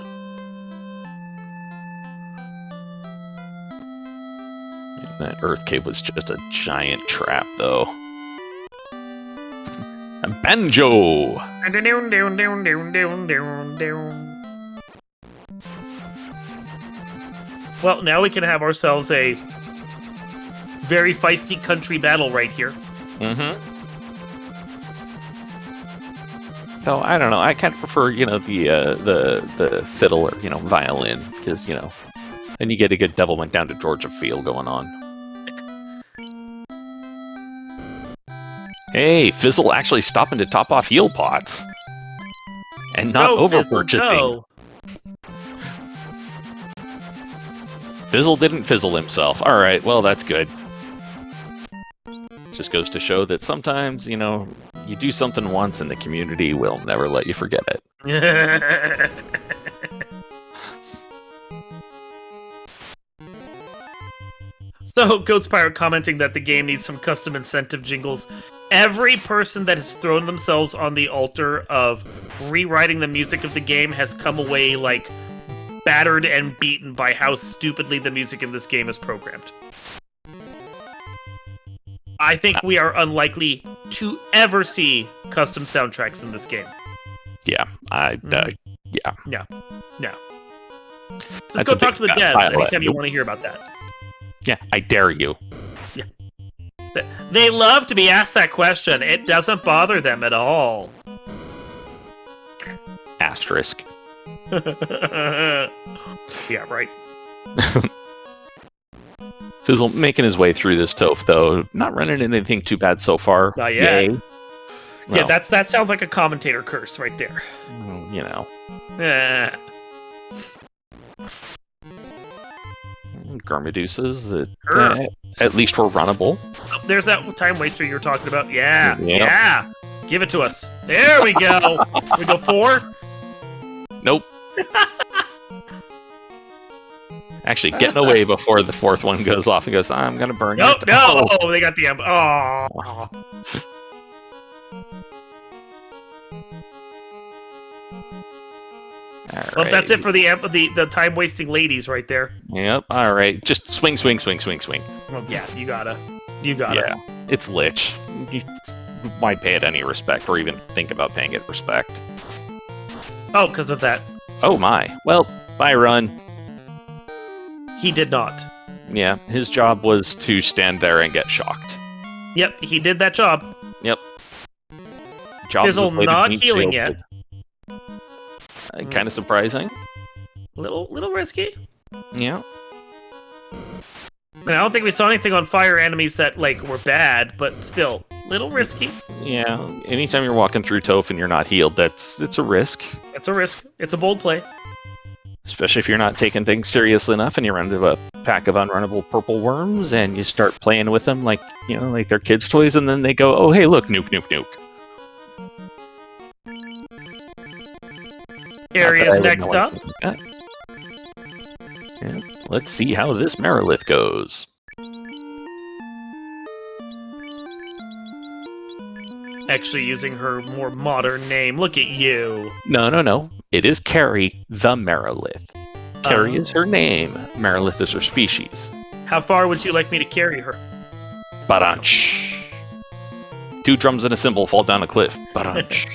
That Earth Cave was just a giant trap, though. Banjo! Well, now we can have ourselves a very feisty country battle right here. Mm-hmm. So, I don't know, I kind of prefer, the fiddle or, violin, because, then you get a good Devil Went Down to Georgia feel going on. Hey, Fizzle actually stopping to top off heal pots. And not over-purchasing. Fizzle didn't fizzle himself. Alright, well, that's good. Just goes to show that sometimes, you do something once and the community will never let you forget it. So, Goat's Pirate commenting that the game needs some custom incentive jingles. Every person that has thrown themselves on the altar of rewriting the music of the game has come away, like, battered and beaten by how stupidly the music in this game is programmed. I think we are unlikely to ever see custom soundtracks in this game. Yeah, yeah. No. Let's go talk to the devs anytime you want to hear about that. Yeah, I dare you. Yeah. They love to be asked that question. It doesn't bother them at all. Asterisk. Yeah, right. Fizzle making his way through this Toph, though. Not running into anything too bad so far. Not yet. Yay. Yeah, that sounds like a commentator curse right there. Garmadusas that at least were runnable. Oh, there's that time waster you were talking about. Yeah. Give it to us. There we go. We go 4? Nope. Actually, getting away before the 4th one goes off and goes, I'm going to burn you. No! Oh, they got the amp. Oh. Well, right. that's it for the time wasting ladies right there. Yep. All right. Just swing, swing, swing, swing, swing. Well, yeah, you gotta. Yeah. It's Lich. Why pay it any respect, or even think about paying it respect? Oh, because of that. Oh my. Well, bye, Run. He did not. Yeah, his job was to stand there and get shocked. Yep, he did that job. Yep. Job Fizzle not healing yet. Kind of surprising. Little risky. Yeah. I don't think we saw anything on fire enemies that were bad, but still, little risky. Yeah. Anytime you're walking through Toph and you're not healed, it's a risk. It's a risk. It's a bold play. Especially if you're not taking things seriously enough and you run into a pack of unrunnable purple worms and you start playing with them like they're kids' toys, and then they go, oh, hey, look, nuke, nuke, nuke. Area's next up. Yeah, let's see how this Merilith goes. Actually using her more modern name. Look at you. No. It is Carrie the Merilith. Carrie is her name. Merilith is her species. How far would you like me to carry her? Badunch. 2 drums and a cymbal fall down a cliff. Badunch.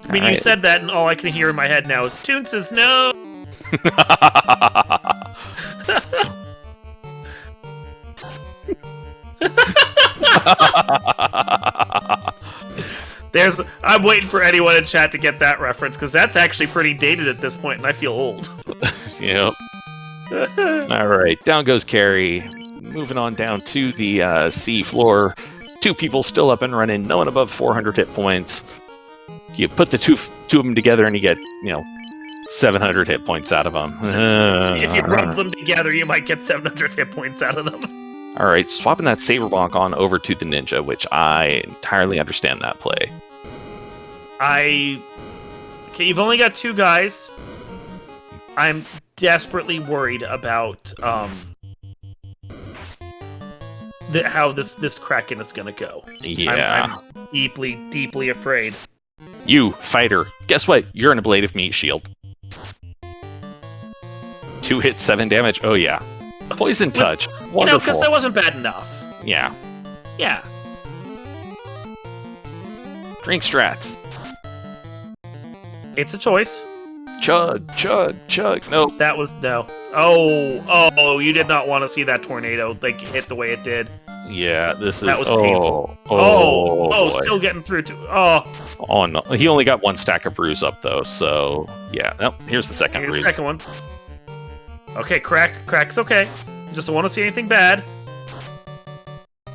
I mean, you said that, and all I can hear in my head now is Toon says no. I'm waiting for anyone in chat to get that reference, because that's actually pretty dated at this point, and I feel old. Yep. Alright, down goes Carrie. Moving on down to the sea floor. 2 people still up and running, no one above 400 hit points. You put the two of them together and you get, 700 hit points out of them. If you rub them together, you might get 700 hit points out of them. Alright, swapping that Saber Bonk on over to the Ninja, which I entirely understand that play. Okay, you've only got 2 guys. I'm desperately worried about how this Kraken is gonna go. Yeah. I'm deeply, deeply afraid. You, fighter, guess what? You're an ablative meat shield. 2 hits, 7 damage. Oh yeah. Poison touch. Wonderful. Because that wasn't bad enough. Yeah. Yeah. Drink strats. It's a choice. Chug, chug, chug. Nope. That was no. Oh, you did not want to see that tornado hit the way it did. Yeah, this is... That was painful. Oh, still getting through to... Oh, no. He only got 1 stack of brews up, though, so... Yeah, nope. Here's the second brew. Here's the second one. Okay, Crack's okay. Just don't want to see anything bad.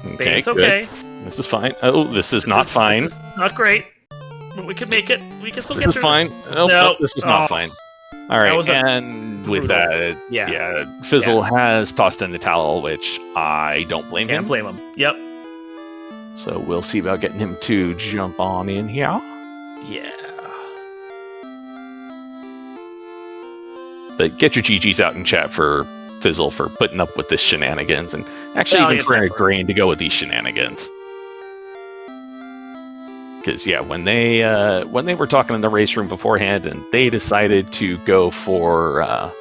Okay, it's okay. Good. This is fine. Oh, this is not fine. This is not great. But we can make it. We can still this get is through fine. this. Nope, this is not fine. All right, and brutal. With that, Fizzle has tossed in the towel, which I don't blame him. Can't blame him. Yep. So we'll see about getting him to jump on in here. Yeah. But get your GGs out in chat for Fizzle for putting up with this shenanigans, and actually even for agreeing to go with these shenanigans. Because when they were talking in the race room beforehand, and they decided to go for and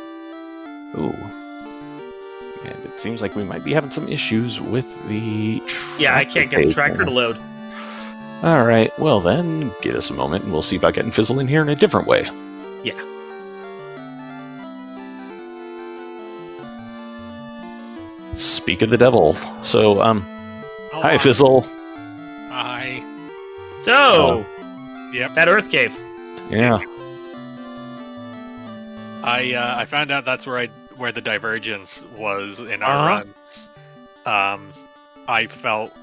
it seems like we might be having some issues with the I can't get the tracker to load. All right, well then, give us a moment, and we'll see about getting Fizzle in here in a different way. Yeah. Speak of the devil. So, hi Fizzle. Hi. So, yep. That Earth Cave. Yeah. I found out that's where the divergence was in our runs. I felt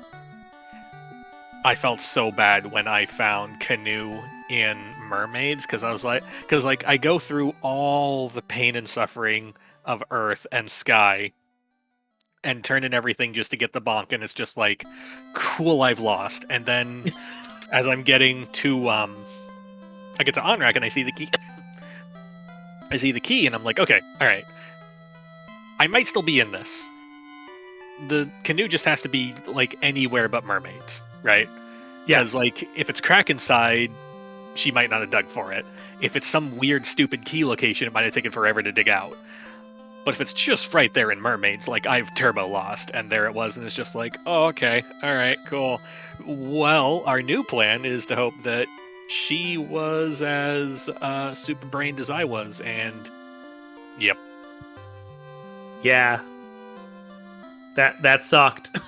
so bad when I found Canoe in Mermaids, because I go through all the pain and suffering of Earth and Sky and turn in everything just to get the bonk, and it's just like, cool, I've lost. And then as I'm getting to I get to Onrak and I see the key. I see the key and I'm like, okay, alright. I might still be in this. The Canoe just has to be like anywhere but Mermaids, right? Yeah. Because, like, if it's Kraken side, she might not have dug for it. If it's some weird, stupid key location, it might have taken forever to dig out. But if it's just right there in Mermaids, like, I've turbo lost, and there it was, and it's just like, oh, okay, alright, cool. Well, our new plan is to hope that she was as super brained as I was, and yep. Yeah. That sucked.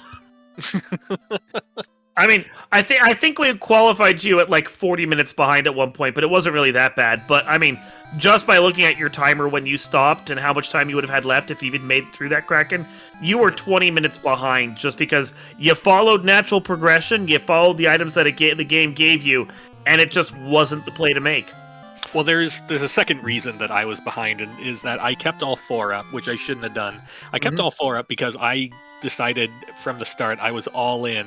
I mean, I think we qualified you at like 40 minutes behind at one point, but it wasn't really that bad. But I mean, just by looking at your timer when you stopped and how much time you would have had left if you even made it through that Kraken, you were 20 minutes behind just because you followed natural progression, you followed the items that the game gave you, and it just wasn't the play to make. Well, there's a second reason that I was behind, and is that I kept all 4 up, which I shouldn't have done. I kept all 4 up because I decided from the start I was all in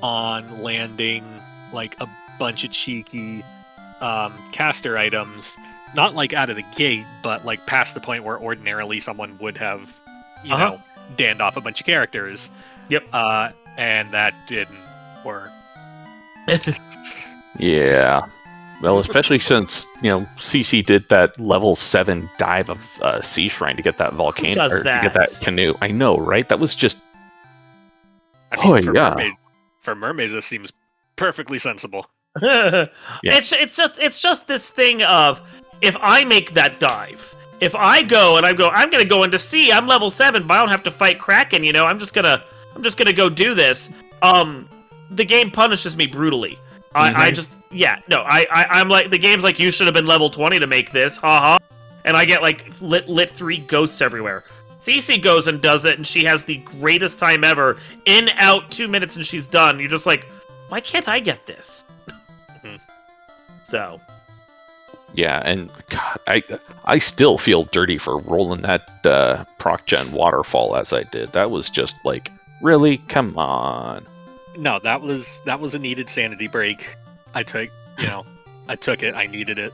on landing like a bunch of cheeky caster items, not like out of the gate, but like past the point where ordinarily someone would have, you know, danned off a bunch of characters. Yep. And that didn't work. Yeah. Well, especially since, CC did that level 7 dive of Sea Shrine to get that volcano, does to get that canoe. I know, right? That was just... I mean, for mermaids, this seems perfectly sensible. Yeah. It's just this thing of, if I make that dive, if I go and I'm going to go into sea, I'm level 7, but I don't have to fight Kraken, I'm just gonna go do this. The game punishes me brutally. I'm like, the game's like, you should have been level 20 to make this, haha. And I get like lit 3 ghosts everywhere. Cece goes and does it, and she has the greatest time ever. In, out, 2 minutes, and she's done. You're just like, why can't I get this? So. Yeah, and God, I still feel dirty for rolling that proc gen waterfall as I did. That was just like, really? Come on. No, that was a needed sanity break. I took it. I needed it.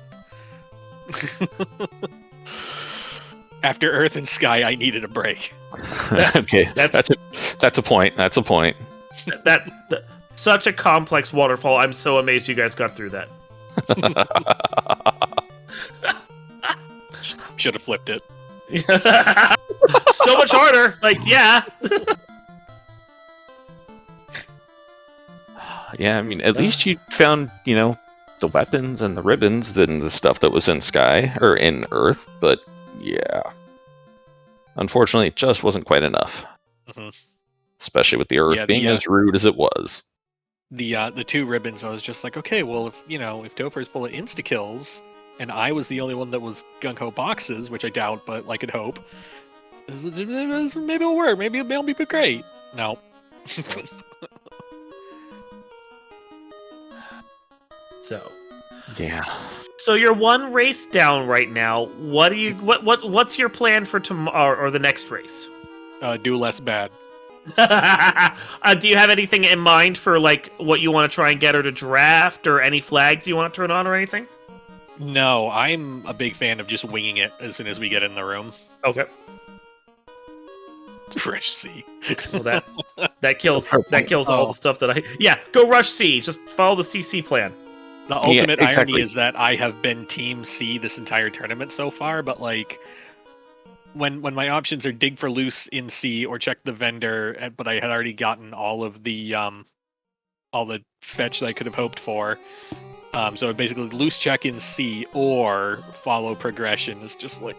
After Earth and Sky, I needed a break. Okay, that's a point. That's a point. That such a complex waterfall. I'm so amazed you guys got through that. Should have flipped it. So much harder. Like, yeah. Yeah, I mean, at least you found, the weapons and the ribbons and the stuff that was in Sky, or in Earth, but yeah. Unfortunately, it just wasn't quite enough. Mm-hmm. Especially with the Earth being as rude as it was. The 2 ribbons, I was just like, okay, well, if Topher's bullet insta-kills, and I was the only one that was gung-ho boxes, which I doubt, but I could hope, maybe it'll work, maybe it'll be great. No. So. Yeah. So you're 1 race down right now. What's your plan for tomorrow or the next race? Do less bad. Do you have anything in mind for like what you want to try and get her to draft, or any flags you want to turn on or anything? No, I'm a big fan of just winging it as soon as we get in the room. Okay. Rush C. Well, that kills all the stuff that go Rush C. Just follow the CC plan. The ultimate irony is that I have been Team C this entire tournament so far, but like when my options are dig for loose in C or check the vendor, but I had already gotten all the fetch that I could have hoped for. So basically loose check in C or follow progression is just like,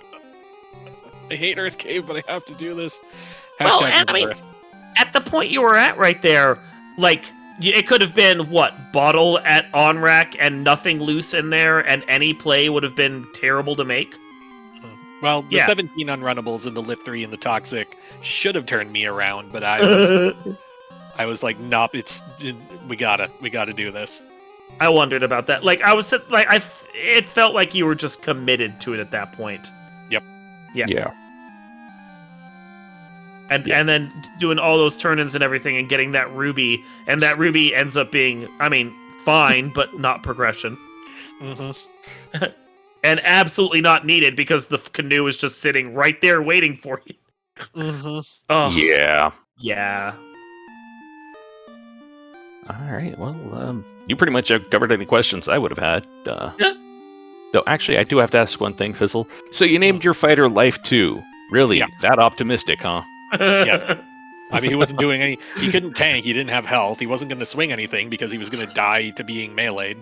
I hate Earth Cave, but I have to do this. Earth. At the point you were at right there, like, it could have been, bottle at on-rack and nothing loose in there, and any play would have been terrible to make? Well, the 17 unrunnables and the lit 3 and the toxic should have turned me around, but I was like, nope, we gotta do this. I wondered about that. Like, it felt like you were just committed to it at that point. Yep. Yeah. And then doing all those turn-ins and everything and getting that ruby, and that ruby ends up being, fine, but not progression. Mm-hmm. And absolutely not needed because the canoe is just sitting right there waiting for you. Mm-hmm. Oh. Yeah. Yeah. All right. Well, you pretty much covered any questions I would have had. Yeah. Though, actually, I do have to ask one thing, Fizzle. So you named your fighter Life 2. Really? Yeah. That optimistic, huh? Yes. I mean, he wasn't doing any. He couldn't tank. He didn't have health. He wasn't going to swing anything because he was going to die to being meleeed.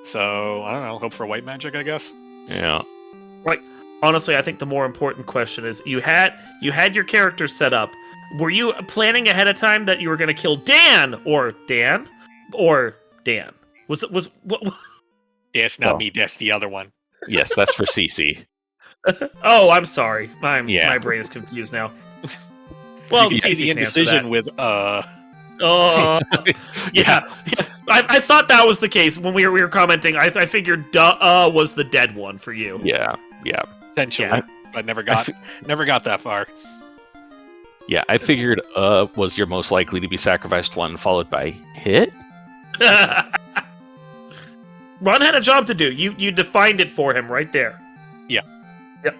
So I don't know. Hope for white magic, I guess. Yeah. Honestly, I think the more important question is you had your character set up. Were you planning ahead of time that you were going to kill Dan? Was what? Yes, not Oh. me. That's the other one. Yes, that's for CC. Oh, I'm sorry. My Yeah. brain is confused now. Well, You can see CC the can answer indecision that. with Yeah. I thought that was the case when we were commenting. I figured was the dead one for you. Yeah. potentially, Yeah. but never got that far. Yeah, I figured was your most likely to be sacrificed one, followed by Hit. Ron had a job to do. You defined it for him right there. Yeah. Yep.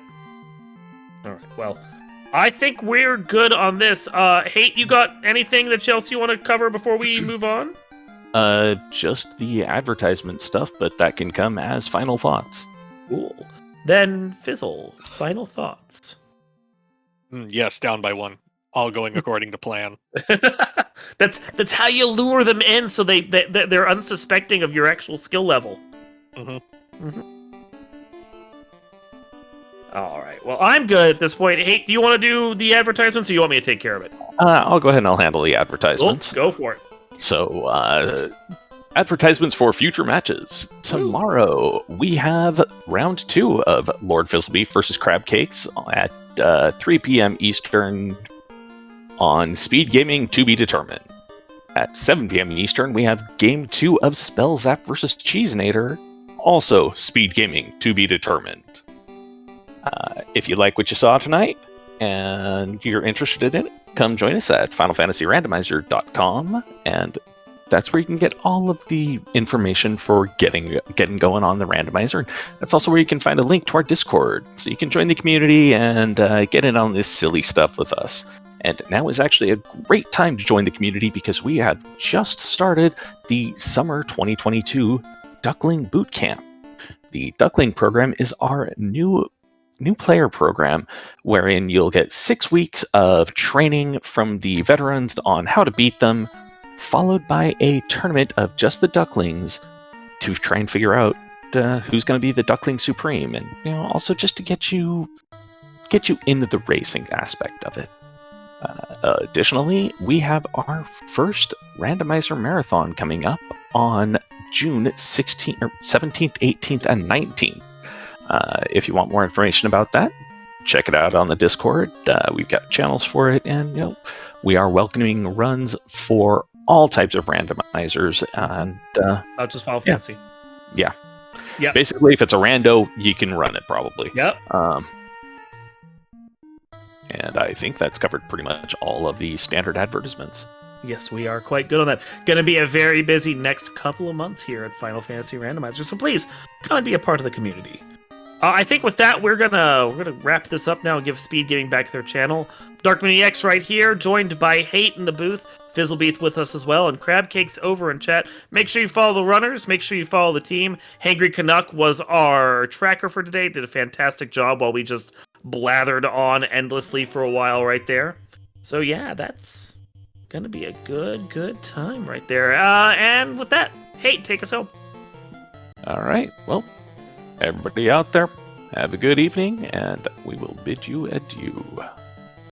All right. Well, I think we're good on this. Hate, you got anything that Chelsea you want to cover before we move on? Just the advertisement stuff, but that can come as final thoughts. Cool. Then Fizzle, final thoughts. Yes, down by one. All going according to plan. That's how you lure them in, so they're unsuspecting of your actual skill level. All right. Well, I'm good at this point. Hey, do you want to do the advertisements, or you want me to take care of it? I'll go ahead and I'll handle the Cool. advertisements. Go for it. So, advertisements for future matches. Tomorrow, we have round 2 of LordFizzlebeef versus Crab Cakes at 3 p.m. Eastern on Speed Gaming to be determined. At 7 p.m. Eastern, we have Game 2 of Spellzap versus Cheesenator, also Speed Gaming to be determined. If you like what you saw tonight and you're interested in it, come join us at FinalFantasyRandomizer.com, and that's where you can get all of the information for getting going on the randomizer. That's also where you can find a link to our Discord, so you can join the community and get in on this silly stuff with us. And now is actually a great time to join the community because we have just started the Summer 2022 Duckling Boot Camp. The Duckling program is our new player program wherein you'll get 6 weeks of training from the veterans on how to beat them, followed by a tournament of just the Ducklings to try and figure out who's going to be the Duckling Supreme, and also just to get you into the racing aspect of it. Additionally, we have our first randomizer marathon coming up on June 17th, 18th, and 19th. If you want more information about that, check it out on the Discord. We've got channels for it, and we are welcoming runs for all types of randomizers. And I'll just Final Fantasy. Yeah. Yep. Basically, if it's a rando, you can run it probably. Yep. And I think that's covered pretty much all of the standard advertisements. Yes, we are quite good on that. Going to be a very busy next couple of months here at Final Fantasy Randomizer, so please come and be a part of the community. I think with that, we're gonna wrap this up now and give Speed Gaming back their channel. DarkMiniX right here, joined by Hate in the booth, Fizzlebeef with us as well, and Crab Cakes over in chat. Make sure you follow the runners. Make sure you follow the team. Hangry Canuck was our tracker for today. Did a fantastic job while we just blathered on endlessly for a while right there. So yeah, that's gonna be a good time right there. And with that, Hate, take us home. All right. Well, everybody out there, have a good evening, and we will bid you adieu.